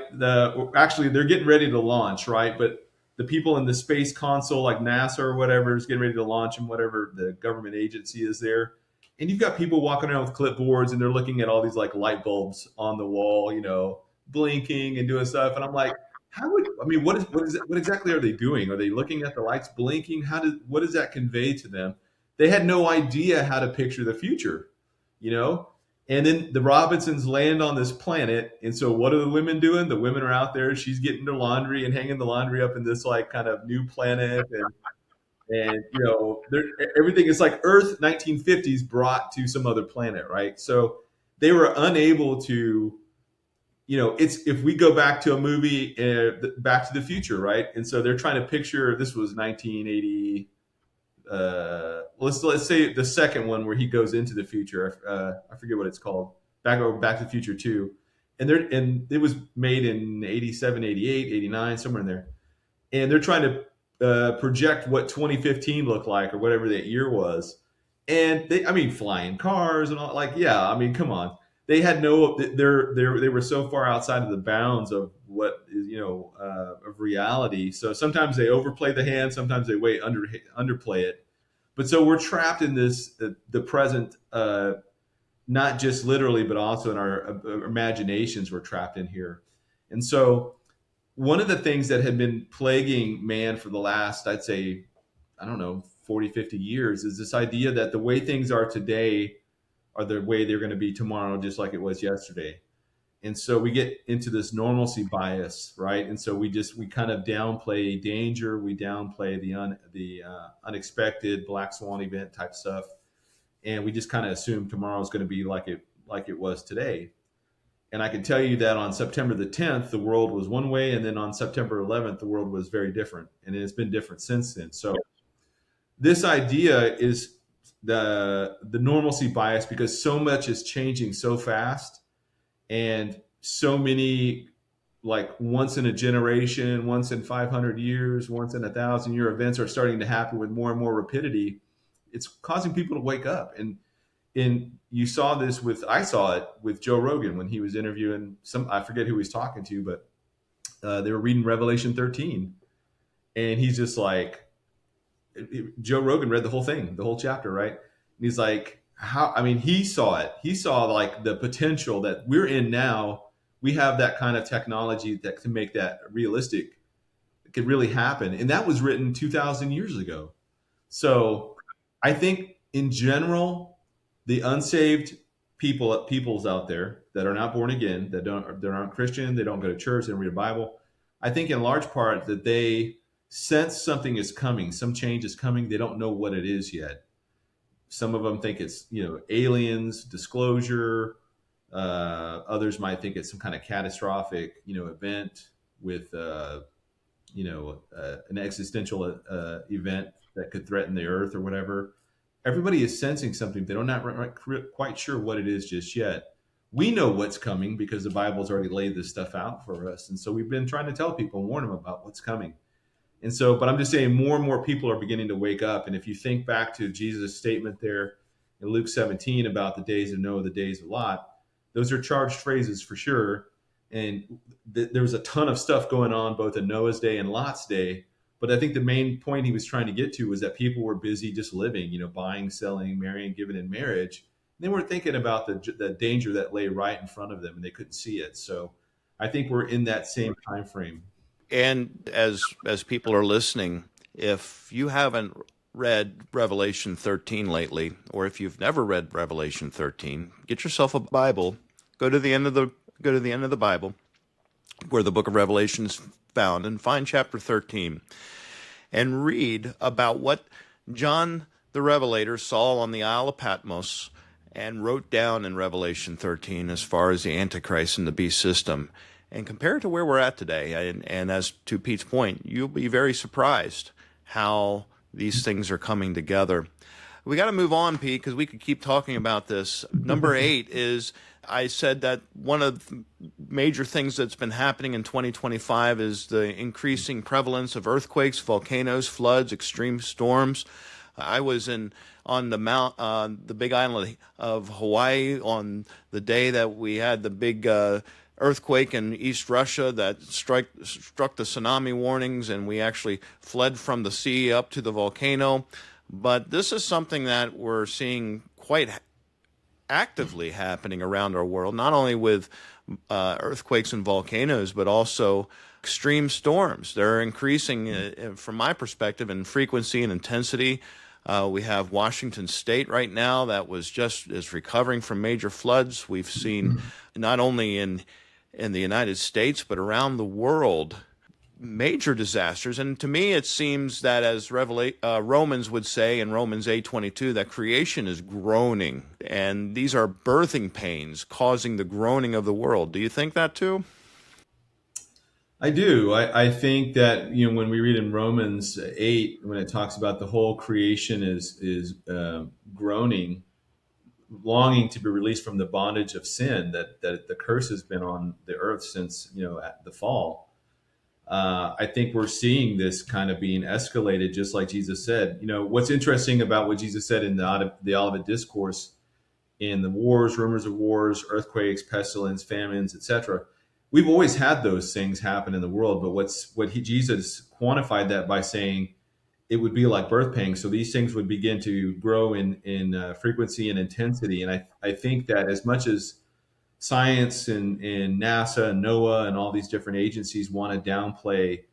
Actually they're getting ready to launch, right? But the people in the space console, like NASA or whatever, is getting ready to launch, and whatever the government agency is there. And you've got people walking around with clipboards, and they're looking at all these like light bulbs on the wall, blinking and doing stuff. And I'm like, what exactly are they doing? Are they looking at the lights blinking? What does that convey to them? They had no idea how to picture the future, you know? And then the Robinsons land on this planet. And so what are the women doing? The women are out there. She's getting their laundry and hanging the laundry up in this like kind of new planet. And everything is like Earth 1950s brought to some other planet, right? So they were unable to, it's if we go back to a movie, Back to the Future, right? And so they're trying to picture, this was 1980. Let's say the second one where he goes into the future. I forget what it's called. Back to the Future 2. And it was made in 87, 88, 89, somewhere in there. And they're trying to project what 2015 looked like or whatever that year was. And flying cars and all, like, yeah, come on. They had they were so far outside of the bounds of what is, of reality. So sometimes they overplay the hand, sometimes they underplay it. But so we're trapped in this, the present, not just literally, but also in our imaginations, we're trapped in here. And so one of the things that had been plaguing man for the last, I'd say, I don't know, 40, 50 years is this idea that the way things are today are the way they're going to be tomorrow, just like it was yesterday. And so we get into this normalcy bias, right? And so we kind of downplay danger, we downplay the unexpected black swan event type stuff, and we just kind of assume tomorrow is going to be like it was today. And I can tell you that on September the 10th, the world was one way, and then on September 11th, the world was very different, and it's been different since then. So this idea is the normalcy bias, because so much is changing so fast, and so many like once in a generation, once in 500 years, once in 1,000-year events are starting to happen with more and more rapidity. It's causing people to wake up. And I saw it with Joe Rogan when he was interviewing I forget who he's talking to, but they were reading Revelation 13, and he's just like, Joe Rogan read the whole thing, the whole chapter, right? And he's like, he saw it. He saw like the potential that we're in now. We have that kind of technology that can make that realistic. It could really happen. And that was written 2,000 years ago. So I think in general, the unsaved peoples out there that are not born again, that aren't Christian, they don't go to church, they don't read a Bible, I think in large part that they sense something is coming, some change is coming. They don't know what it is yet. Some of them think it's, aliens, disclosure. Others might think it's some kind of catastrophic, event with, an existential event that could threaten the earth or whatever. Everybody is sensing something. They're not quite sure what it is just yet. We know what's coming because the Bible's already laid this stuff out for us. And so we've been trying to tell people and warn them about what's coming. And so, but I'm just saying more and more people are beginning to wake up. And if you think back to Jesus' statement there in Luke 17 about the days of Noah, the days of Lot, those are charged phrases for sure. And there was a ton of stuff going on both in Noah's day and Lot's day. But I think the main point he was trying to get to was that people were busy just living, buying, selling, marrying, giving in marriage. They weren't thinking about the danger that lay right in front of them, and they couldn't see it. So I think we're in that same time frame. And as people are listening, if you haven't read Revelation 13 lately, or if you've never read Revelation 13, get yourself a Bible. Go to the end of the Bible, where the book of Revelation is found, and find chapter 13, and read about what John the Revelator saw on the Isle of Patmos and wrote down in Revelation 13 as far as the Antichrist and the beast system, and compare it to where we're at today. And as to Pete's point, you'll be very surprised how these things are coming together. We got to move on, Pete, because we could keep talking about this. Number 8 is, I said that one of the major things that's been happening in 2025 is the increasing prevalence of earthquakes, volcanoes, floods, extreme storms. I was on the Big Island of Hawaii on the day that we had the big earthquake in East Russia that struck the tsunami warnings, and we actually fled from the sea up to the volcano. But this is something that we're seeing quite actively happening around our world, not only with earthquakes and volcanoes, but also extreme storms. They're increasing, from my perspective, in frequency and intensity. We have Washington State right now that is recovering from major floods. We've seen not only in the United States, but around the world, major disasters. And to me, it seems that, as Romans would say in Romans 8:22, that creation is groaning, and these are birthing pains causing the groaning of the world. Do you think that too? I do. I think that, when we read in Romans 8, when it talks about the whole creation is groaning, longing to be released from the bondage of sin, that the curse has been on the earth since, at the fall. I think we're seeing this kind of being escalated, just like Jesus said. What's interesting about what Jesus said in the Olivet Discourse, in the wars, rumors of wars, earthquakes, pestilence, famines, etc. We've always had those things happen in the world, but Jesus quantified that by saying it would be like birth pangs. So these things would begin to grow in frequency and intensity. And I think that as much as science and NASA and NOAA and all these different agencies want to downplay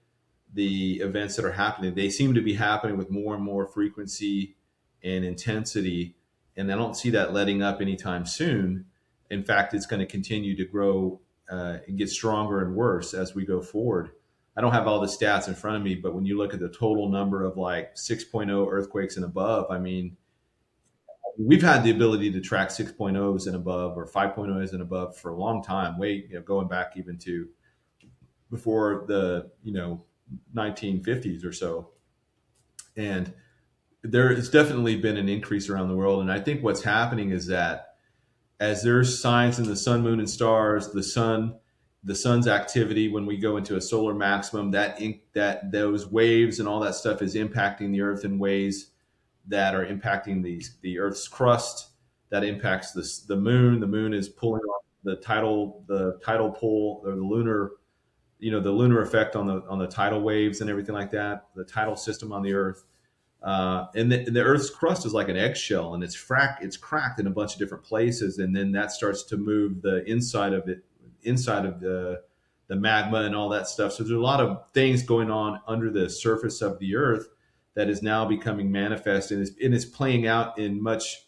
the events that are happening, they seem to be happening with more and more frequency and intensity. And I don't see that letting up anytime soon. In fact, it's going to continue to grow and get stronger and worse as we go forward. I don't have all the stats in front of me, but when you look at the total number of like 6.0 earthquakes and above, I mean, we've had the ability to track 6.0s and above, or 5.0s and above, for a long time, going back even to before the 1950s or so. And there has definitely been an increase around the world. And I think what's happening is that as there's signs in the sun, moon, and stars, the sun's activity, when we go into a solar maximum, that those waves and all that stuff is impacting the earth in ways that are impacting the Earth's crust, that impacts the moon. The moon is pulling off the tidal pull, or the lunar effect on the tidal waves and everything like that, the tidal system on the Earth. And the Earth's crust is like an eggshell, and it's cracked in a bunch of different places, and then that starts to move the inside of the magma and all that stuff. So there's a lot of things going on under the surface of the Earth that is now becoming manifest, and it's playing out in much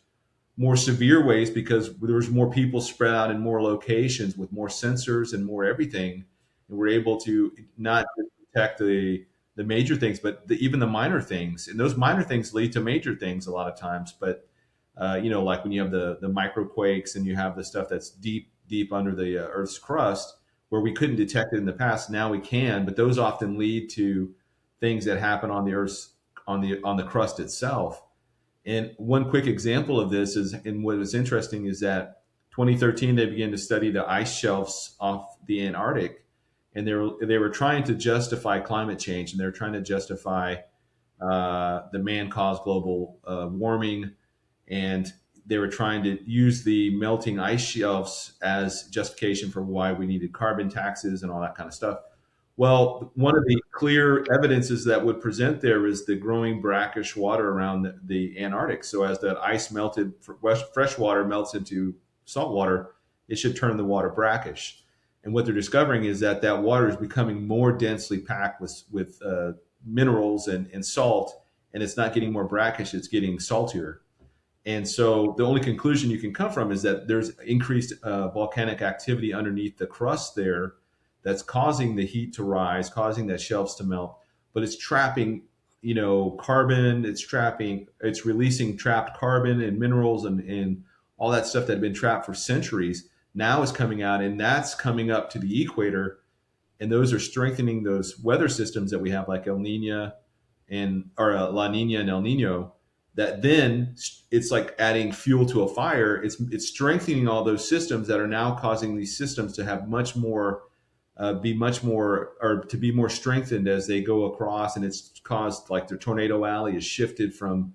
more severe ways because there's more people spread out in more locations with more sensors and more everything, and we're able to not just detect the the major things, but even the minor things, and those minor things lead to major things a lot of times. But like when you have the microquakes and you have the stuff that's deep under the Earth's crust, where we couldn't detect it in the past, now we can. But those often lead to things that happen on the Earth's on the crust itself. And one quick example of this is, and what was interesting is that 2013 they began to study the ice shelves off the Antarctic, and they were trying to justify climate change, and they were trying to justify the man-caused global warming, and they were trying to use the melting ice shelves as justification for why we needed carbon taxes and all that kind of stuff. Well, one of the clear evidences that would present there is the growing brackish water around the Antarctic. So as that ice melted, fresh water melts into salt water, it should turn the water brackish. And what they're discovering is that that water is becoming more densely packed with minerals and salt, and it's not getting more brackish, it's getting saltier. And so the only conclusion you can come from is that there's increased volcanic activity underneath the crust there that's causing the heat to rise, causing that shelves to melt, but it's trapping, carbon, it's releasing trapped carbon and minerals and all that stuff that had been trapped for centuries now is coming out, and that's coming up to the equator, and those are strengthening those weather systems that we have, like La Nina and El Nino. That then it's like adding fuel to a fire. It's strengthening all those systems that are now causing these systems to have much more, be much more, or to be more strengthened as they go across. And it's caused, like, the tornado alley is shifted from,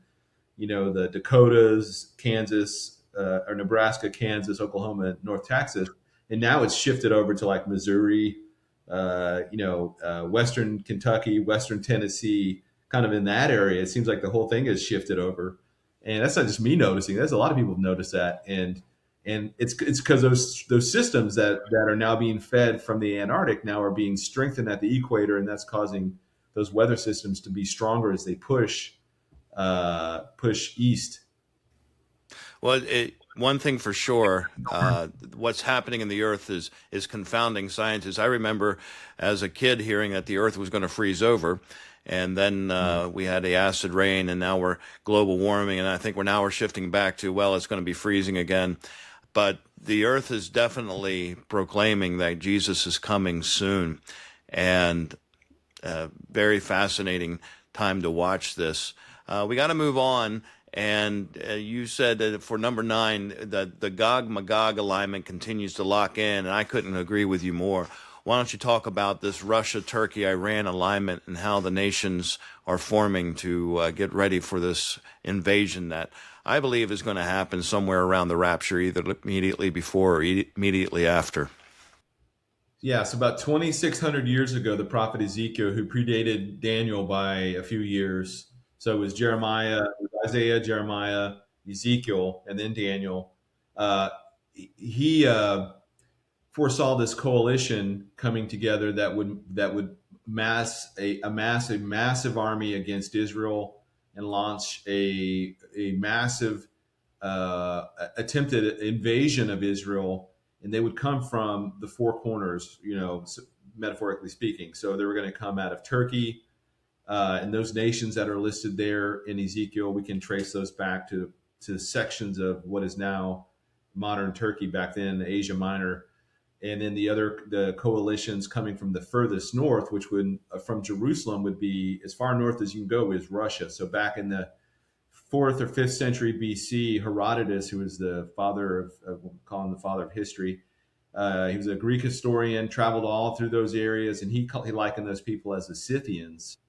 the Dakotas, Kansas, or Nebraska, Kansas, Oklahoma, North Texas, and now it's shifted over to like Missouri, Western Kentucky, Western Tennessee, kind of in that area. It seems like the whole thing has shifted over, and that's not just me noticing. There's a lot of people have noticed that, and it's because those systems that are now being fed from the Antarctic now are being strengthened at the equator, and that's causing those weather systems to be stronger as they push east. Well, one thing for sure, what's happening in the earth is confounding scientists. I remember as a kid hearing that the earth was going to freeze over, and then we had the acid rain, and now we're global warming, and I think we're shifting back to, well, it's going to be freezing again. But the earth is definitely proclaiming that Jesus is coming soon, and very fascinating time to watch this. We got to move on. And you said that for number 9, that the Gog-Magog alignment continues to lock in, and I couldn't agree with you more. Why don't you talk about this Russia, Turkey, Iran alignment and how the nations are forming to get ready for this invasion that I believe is going to happen somewhere around the rapture, either immediately before or immediately after. Yeah, so about 2,600 years ago, the prophet Ezekiel, who predated Daniel by a few years, so it was Isaiah, Jeremiah, Ezekiel, and then Daniel. He foresaw this coalition coming together that would amass a massive army against Israel and launch a massive attempted invasion of Israel, and they would come from the four corners, metaphorically speaking. So they were going to come out of Turkey. And those nations that are listed there in Ezekiel, we can trace those back to sections of what is now modern Turkey, back then Asia Minor. And then the coalitions coming from the furthest north, which would from Jerusalem would be as far north as you can go, is Russia. So back in the 4th or 5th century BC, Herodotus, who was the father of we'll call him the father of history, he was a Greek historian, traveled all through those areas, and he likened those people as the Scythians.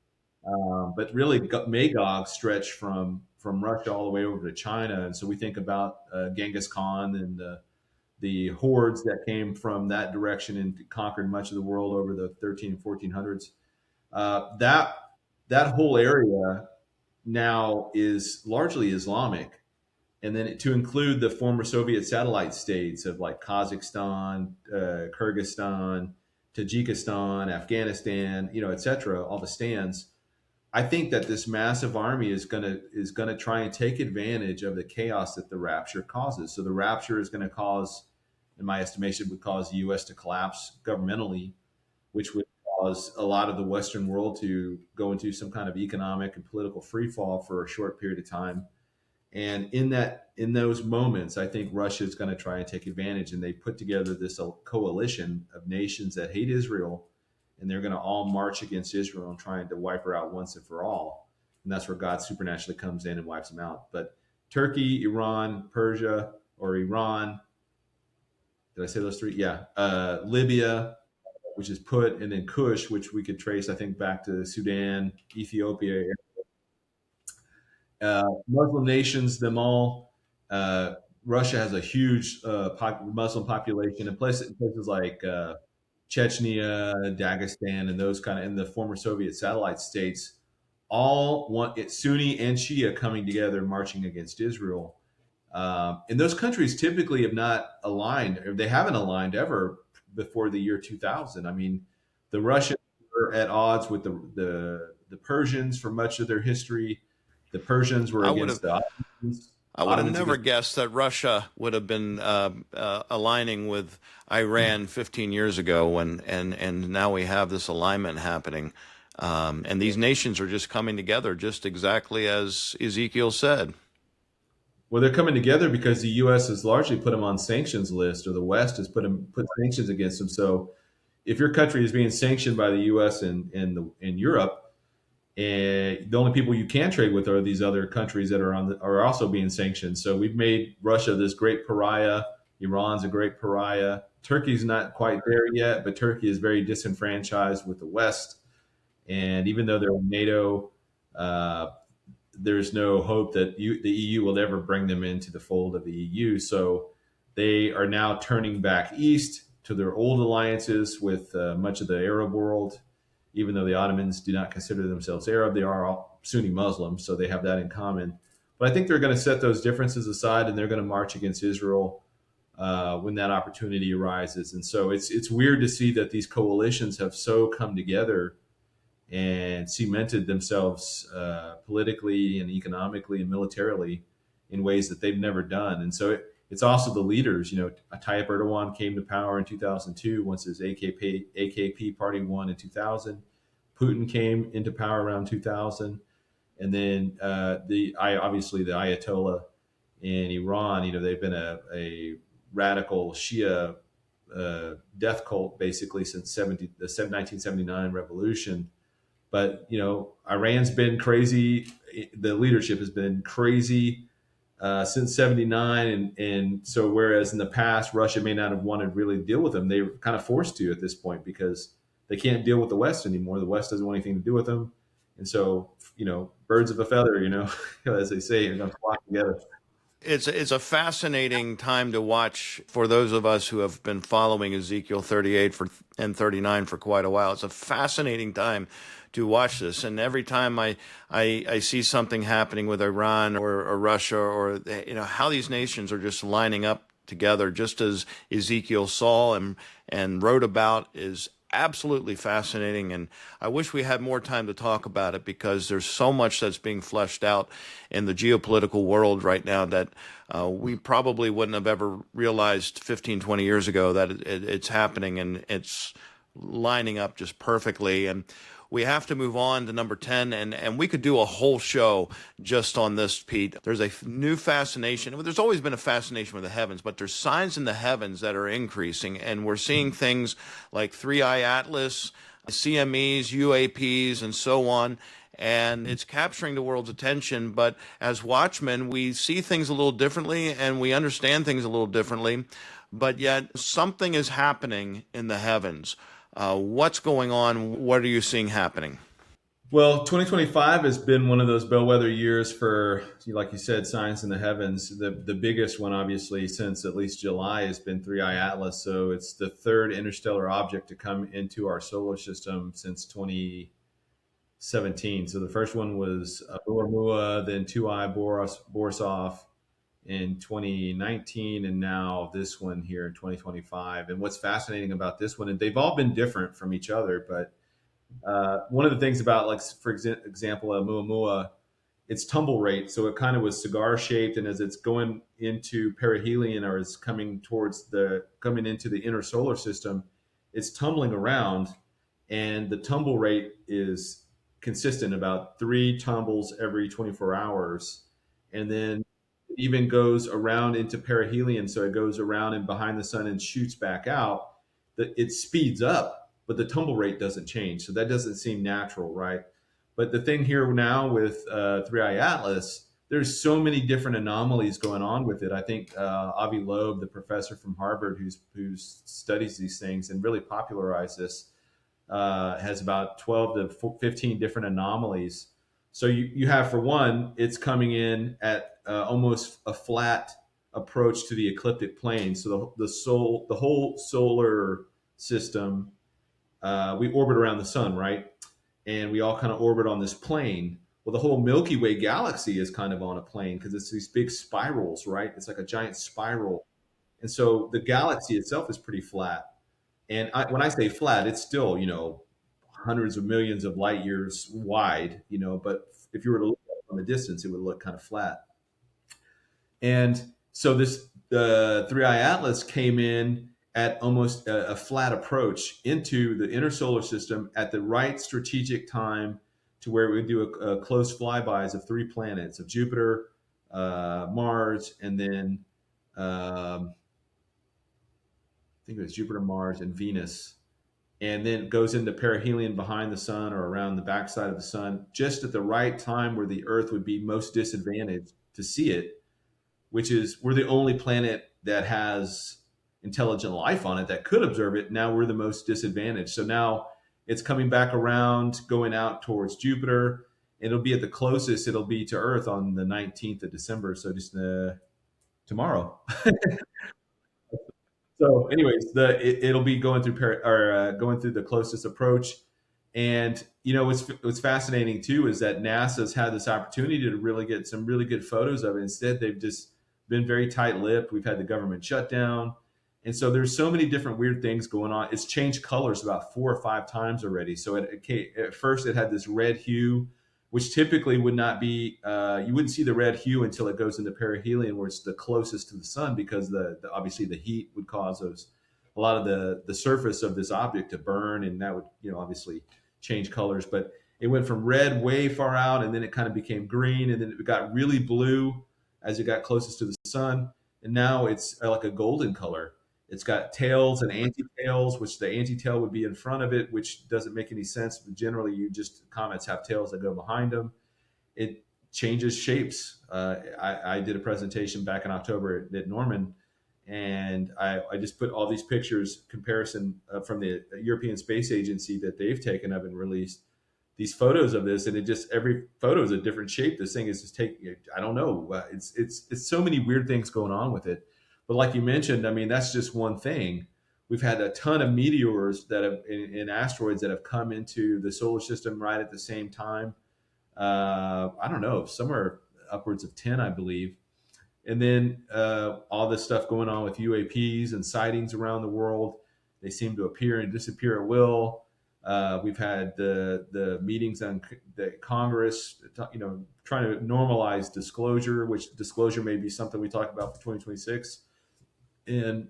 But really, Magog stretched from Russia all the way over to China, and so we think about Genghis Khan and the hordes that came from that direction and conquered much of the world over the 13 and 1400s. That whole area now is largely Islamic, and then to include the former Soviet satellite states of like Kazakhstan, Kyrgyzstan, Tajikistan, Afghanistan, et cetera, all the stands. I think that this massive army is gonna try and take advantage of the chaos that the rapture causes. So the rapture is going to cause, in my estimation, would cause the U.S. to collapse governmentally, which would caused a lot of the Western world to go into some kind of economic and political free fall for a short period of time. And in those moments, I think Russia is going to try and take advantage. And they put together this coalition of nations that hate Israel, and they're going to all march against Israel and trying to wipe her out once and for all. And that's where God supernaturally comes in and wipes them out. But Turkey, Iran, Persia, or Iran, did I say those three? Yeah. Libya, which is put, and then Kush, which we could trace, I think, back to Sudan, Ethiopia, Muslim nations, them all. Russia has a huge Muslim population in places like Chechnya, Dagestan, and those kind of in the former Soviet satellite states. All want it, Sunni and Shia coming together, marching against Israel. And those countries typically have not aligned, or they haven't aligned ever before the year 2000. I mean, the Russians were at odds with the Persians for much of their history. The Persians were I would against have the Ottomans. I would have Ottomans never against. guessed that Russia would have been aligning with Iran 15 years ago, and now we have this alignment happening. And these nations are just coming together, just exactly as Ezekiel said. Well, they're coming together because the U.S. has largely put them on sanctions list, or the West has put sanctions against them. So, if your country is being sanctioned by the U.S. and Europe, and the only people you can trade with are these other countries that are also being sanctioned. So we've made Russia this great pariah. Iran's a great pariah. Turkey's not quite there yet, but Turkey is very disenfranchised with the West. And even though they're in NATO, there's no hope that the EU will ever bring them into the fold of the EU. So they are now turning back east to their old alliances with much of the Arab world. Even though the Ottomans do not consider themselves Arab, they are all Sunni Muslims, so they have that in common. But I think they're going to set those differences aside, and they're going to march against Israel when that opportunity arises. And so it's weird to see that these coalitions have so come together and cemented themselves politically and economically and militarily in ways that they've never done. And so it's also the leaders. Tayyip Erdogan came to power in 2002 once his AKP party won in 2000. Putin came into power around 2000. And then obviously the Ayatollah in Iran, they've been a radical Shia death cult basically since the 1979 revolution. But, Iran's been crazy. The leadership has been crazy since 79. And so whereas in the past, Russia may not have wanted to really deal with them, they were kind of forced to at this point because they can't deal with the West anymore. The West doesn't want anything to do with them. And so, birds of a feather, as they say, are going to flock together. It's a fascinating time to watch for those of us who have been following Ezekiel 38 and 39 for quite a while. It's a fascinating time to watch this, and every time I see something happening with Iran or Russia or how these nations are just lining up together, just as Ezekiel saw and wrote about, is absolutely fascinating. And I wish we had more time to talk about it because there's so much that's being fleshed out in the geopolitical world right now that we probably wouldn't have ever realized 15, 20 years ago that it's happening, and it's lining up just perfectly. And we have to move on to number 10, and we could do a whole show just on this, Pete. There's a new fascination. There's always been a fascination with the heavens, but there's signs in the heavens that are increasing, and we're seeing things like 3-Eye Atlas, CMEs, UAPs, and so on, and it's capturing the world's attention. But as watchmen, we see things a little differently, and we understand things a little differently, but yet something is happening in the heavens. What's going on? What are you seeing happening? Well, 2025 has been one of those bellwether years for, like you said, signs in the heavens. The biggest one, obviously, since at least July has been 3-Eye Atlas. So it's the third interstellar object to come into our solar system since 2017. So the first one was Oumuamua, then 2-Eye Borisov in 2019, and now this one here in 2025. And what's fascinating about this one, and they've all been different from each other, but one of the things about, like, for example, Oumuamua, its tumble rate, so it kind of was cigar shaped, and as it's going into perihelion, or is coming into the inner solar system, it's tumbling around, and the tumble rate is consistent, about 3 tumbles every 24 hours, and then it even goes around into perihelion, so it goes around and behind the sun and shoots back out. That it speeds up, but the tumble rate doesn't change, so that doesn't seem natural, right? But the thing here now with Three Eye Atlas, there's so many different anomalies going on with it. I think Avi Loeb, the professor from Harvard who studies these things and really popularized this, has about 12 to 15 different anomalies. So you have, for one, it's coming in at almost a flat approach to the ecliptic plane. So the whole solar system, we orbit around the sun, right? And we all kind of orbit on this plane. Well, the whole Milky Way galaxy is kind of on a plane because it's these big spirals, right? It's like a giant spiral. And so the galaxy itself is pretty flat. And when I say flat, it's still, hundreds of millions of light years wide, but if you were to look at it from a distance, it would look kind of flat. And so the Three Eye Atlas came in at almost a flat approach into the inner solar system at the right strategic time, to where we do a close flybys of 3 planets, of Jupiter, Mars, and then I think it was Jupiter, Mars, and Venus, and then goes into perihelion behind the sun or around the backside of the sun, just at the right time where the Earth would be most disadvantaged to see it, which is, we're the only planet that has intelligent life on it that could observe it. Now we're the most disadvantaged. So now it's coming back around, going out towards Jupiter. It'll be at the closest it'll be to Earth on the 19th of December. So just tomorrow. So, anyways, it'll be going through going through the closest approach, and what's fascinating too is that NASA's had this opportunity to really get some really good photos of it. Instead, they've just been very tight-lipped. We've had the government shutdown, and so there's so many different weird things going on. It's changed colors about 4 or 5 times already. So at first, it had this red hue, which typically would not be, you wouldn't see the red hue until it goes into perihelion, where it's the closest to the sun, because obviously the heat would cause a lot of the surface of this object to burn, and that would obviously change colors. But it went from red way far out, and then it kind of became green, and then it got really blue as it got closest to the sun, and now it's like a golden color. It's got tails and anti-tails, which the anti-tail would be in front of it, which doesn't make any sense. But generally, comets have tails that go behind them. It changes shapes. I did a presentation back in October at Norman, and I just put all these pictures comparison from the European Space Agency that they've taken up and released these photos of this, and every photo is a different shape. This thing is just taking, I don't know, it's so many weird things going on with it. But like you mentioned, I mean, that's just one thing. We've had a ton of meteors that have in asteroids that have come into the solar system right at the same time. I don't know, somewhere upwards of 10, I believe. And then all this stuff going on with UAPs and sightings around the world. They seem to appear and disappear at will. We've had the meetings on the Congress, trying to normalize disclosure, which disclosure may be something we talk about for 2026. And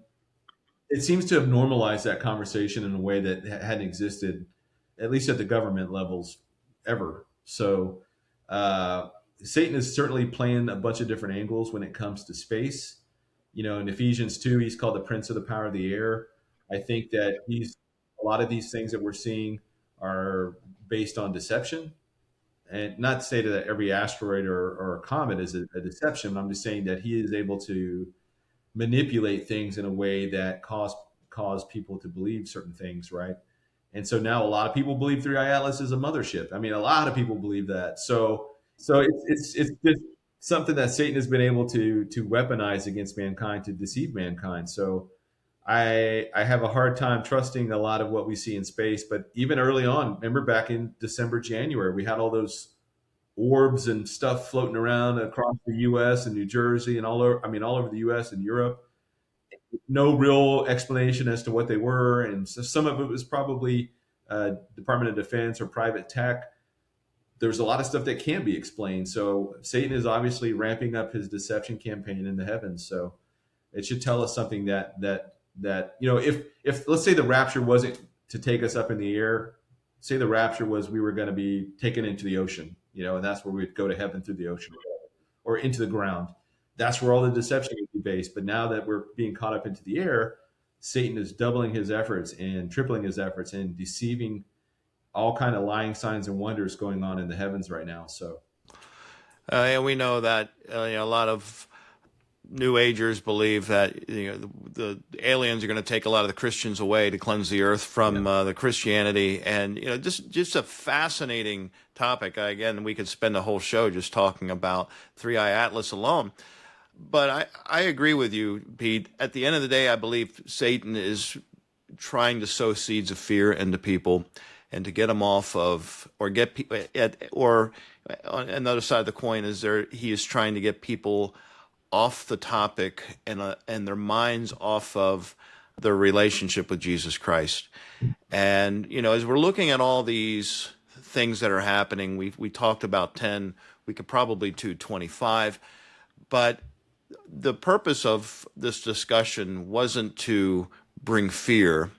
it seems to have normalized that conversation in a way that hadn't existed, at least at the government levels, ever. So Satan is certainly playing a bunch of different angles when it comes to space. In Ephesians 2, he's called the prince of the power of the air. I think that a lot of these things that we're seeing are based on deception. And not to say that every asteroid or comet is a deception. I'm just saying that he is able to manipulate things in a way that cause people to believe certain things, right? And so now a lot of people believe Three Eye Atlas is a mothership. I mean, a lot of people believe that. So it's just something that Satan has been able to weaponize against mankind, to deceive mankind. So I have a hard time trusting a lot of what we see in space. But even early on, remember back in December, January, we had all those orbs and stuff floating around across the U.S. and New Jersey and all over the U.S. and Europe. No real explanation as to what they were, and so some of it was probably Department of Defense or private tech. There's a lot of stuff that can't be explained. So Satan is obviously ramping up his deception campaign in the heavens. So it should tell us something that if let's say the rapture wasn't to take us up in the air, say the rapture was we were going to be taken into the ocean, and that's where we'd go to heaven through the ocean or into the ground. That's where all the deception would be based. But now that we're being caught up into the air, Satan is doubling his efforts and tripling his efforts and deceiving, all kind of lying signs and wonders going on in the heavens right now. So, and we know that a lot of New Agers believe that the aliens are going to take a lot of the Christians away to cleanse the earth from the Christianity, and just a fascinating topic. Again, we could spend a whole show just talking about Three Eye Atlas alone. But I agree with you, Pete. At the end of the day, I believe Satan is trying to sow seeds of fear into people, and to get them off of, or get people, or on another side of the coin is he is trying to get people off the topic and their minds off of their relationship with Jesus Christ. And as we're looking at all these things that are happening, we talked about 10. We could probably do 25, but the purpose of this discussion wasn't to bring fear.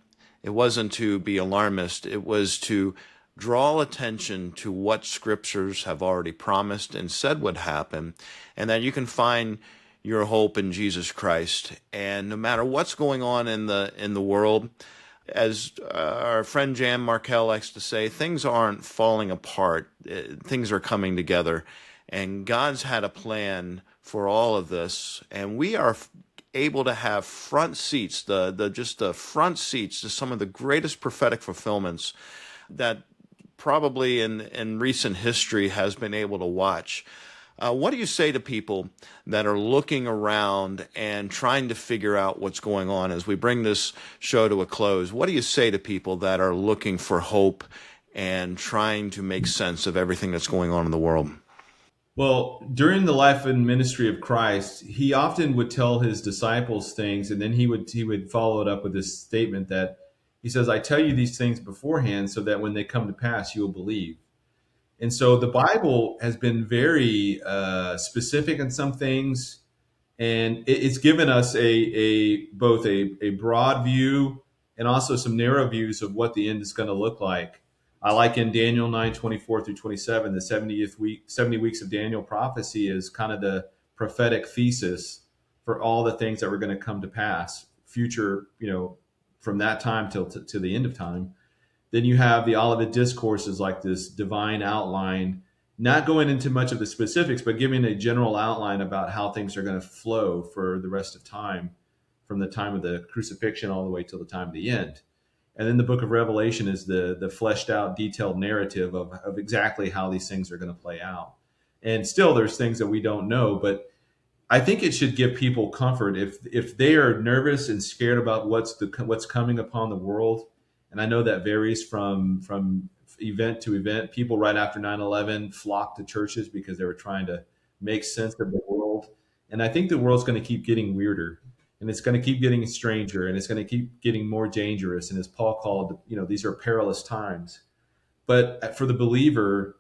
It wasn't to be alarmist. It was to draw attention to what scriptures have already promised and said would happen, and that you can find your hope in Jesus Christ. And no matter what's going on in the world, as our friend Jan Markell likes to say, things aren't falling apart. Things are coming together. And God's had a plan for all of this. And we are able to have front seats, the front seats to some of the greatest prophetic fulfillments that probably in recent history has been able to watch. What do you say to people that are looking around and trying to figure out what's going on as we bring this show to a close? What do you say to people that are looking for hope and trying to make sense of everything that's going on in the world? Well, during the life and ministry of Christ, he often would tell his disciples things, and then he would follow it up with this statement that he says, "I tell you these things beforehand so that when they come to pass, you will believe." And so the Bible has been very specific in some things, and it's given us both a broad view and also some narrow views of what the end is going to look like. I like in Daniel 9:24 through 27, the 70 weeks of Daniel prophecy is kind of the prophetic thesis for all the things that were going to come to pass, future, from that time till to the end of time. Then you have the Olivet Discourses, like this divine outline, not going into much of the specifics, but giving a general outline about how things are going to flow for the rest of time, from the time of the crucifixion all the way till the time of the end. And then the book of Revelation is the fleshed out, detailed narrative of exactly how these things are going to play out. And still, there's things that we don't know, but I think it should give people comfort if they are nervous and scared about what's coming upon the world. And I know that varies from event to event. People right after 9/11 flocked to churches because they were trying to make sense of the world. And I think the world's going to keep getting weirder, and it's going to keep getting stranger, and it's going to keep getting more dangerous. And as Paul called, these are perilous times. But for the believer,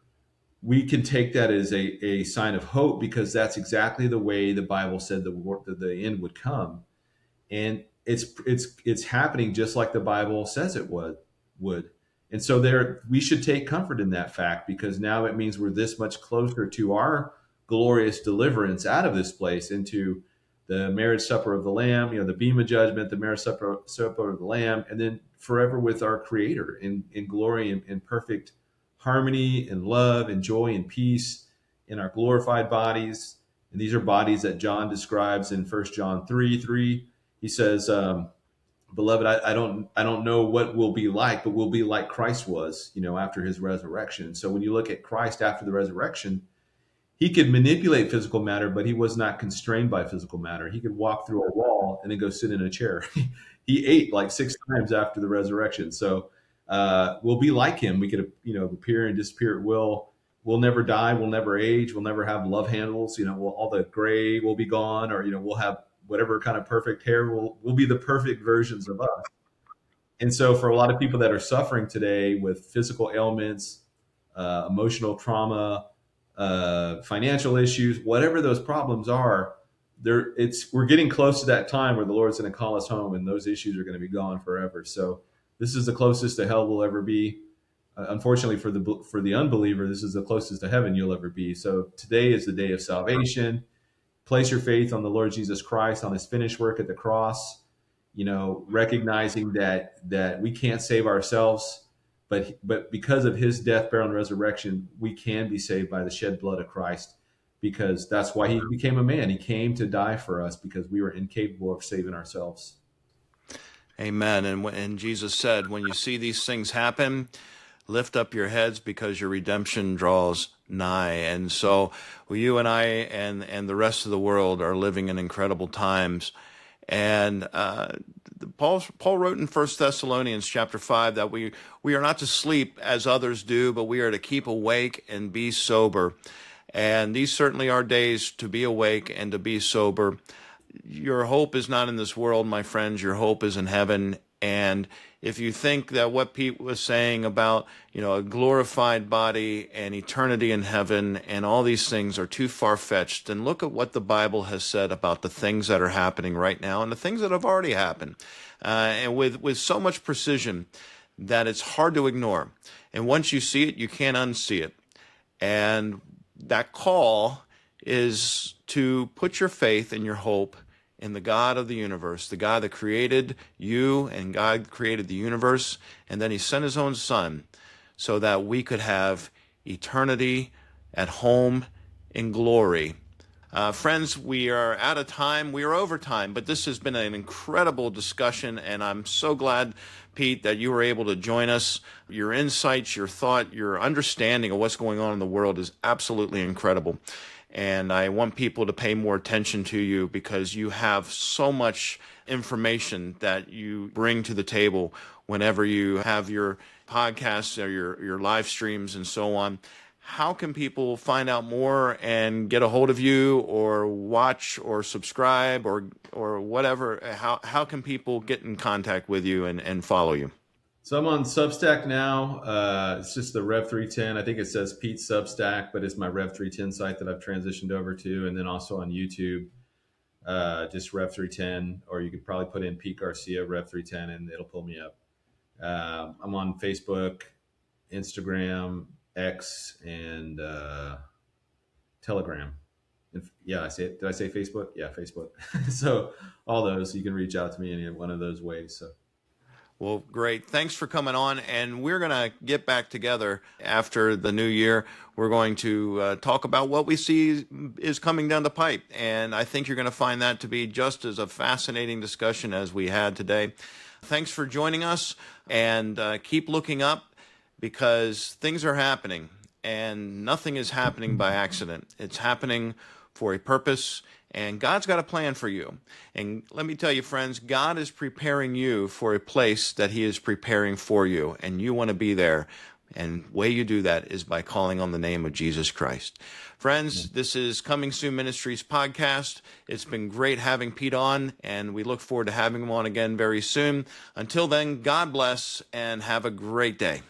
we can take that as a sign of hope, because that's exactly the way the Bible said the end would come. And it's happening just like the Bible says it would. And so we should take comfort in that fact, because now it means we're this much closer to our glorious deliverance out of this place into the marriage supper of the Lamb, the Bema judgment, the marriage supper of the Lamb, and then forever with our Creator in glory and in perfect harmony and love and joy and peace in our glorified bodies. And these are bodies that John describes in 1 John 3:3. He says, "Beloved, I don't know what we'll be like, but we'll be like Christ was, after his resurrection." So when you look at Christ after the resurrection, he could manipulate physical matter, but he was not constrained by physical matter. He could walk through a wall and then go sit in a chair. He ate like 6 times after the resurrection. So we'll be like him. We could, appear and disappear at will. We'll never die. We'll never age. We'll never have love handles. All the gray will be gone, or, we'll have whatever kind of perfect hair. We'll be the perfect versions of us. And so for a lot of people that are suffering today with physical ailments, emotional trauma, financial issues, whatever those problems are, we're getting close to that time where the Lord's going to call us home, and those issues are going to be gone forever. So this is the closest to hell we'll ever be. Unfortunately for the unbeliever, this is the closest to heaven you'll ever be. So today is the day of salvation. Place your faith on the Lord Jesus Christ, on his finished work at the cross, recognizing that we can't save ourselves, but because of his death, burial, and resurrection, we can be saved by the shed blood of Christ, because that's why he became a man. He came to die for us because we were incapable of saving ourselves. Amen. And Jesus said, when you see these things happen, lift up your heads because your redemption draws nigh. And so you and I and the rest of the world are living in incredible times. And Paul wrote in 1 Thessalonians chapter 5 that we are not to sleep as others do, but we are to keep awake and be sober. And these certainly are days to be awake and to be sober. Your hope is not in this world, my friends. Your hope is in heaven. And if you think that what Pete was saying about, a glorified body and eternity in heaven and all these things are too far-fetched, then look at what the Bible has said about the things that are happening right now and the things that have already happened, and with so much precision that it's hard to ignore. And once you see it, you can't unsee it. And that call is to put your faith and your hope in the God of the universe, the God that created you, and God created the universe, and then he sent his own son so that we could have eternity at home in glory. Friends, we are out of time. We are over time, but this has been an incredible discussion, and I'm so glad, Pete, that you were able to join us. Your insights, your thought, your understanding of what's going on in the world is absolutely incredible. And I want people to pay more attention to you because you have so much information that you bring to the table whenever you have your podcasts or your live streams and so on. How can people find out more and get a hold of you or watch or subscribe or whatever? How can people get in contact with you and follow you? So I'm on Substack now. It's just the Rev 310. I think it says Pete Substack, but it's my Rev 310 site that I've transitioned over to. And then also on YouTube, just Rev 310, or you could probably put in Pete Garcia Rev 310 and it'll pull me up. I'm on Facebook, Instagram, X, and Telegram. Yeah, did I say Facebook? Yeah, Facebook. So all those, you can reach out to me in one of those ways. So. Well, great. Thanks for coming on. And we're going to get back together after the new year. We're going to talk about what we see is coming down the pipe. And I think you're going to find that to be just as a fascinating discussion as we had today. Thanks for joining us, and keep looking up because things are happening and nothing is happening by accident. It's happening for a purpose. And God's got a plan for you. And let me tell you, friends, God is preparing you for a place that he is preparing for you. And you want to be there. And the way you do that is by calling on the name of Jesus Christ. Friends, this is Coming Soon Ministries podcast. It's been great having Pete on, and we look forward to having him on again very soon. Until then, God bless and have a great day.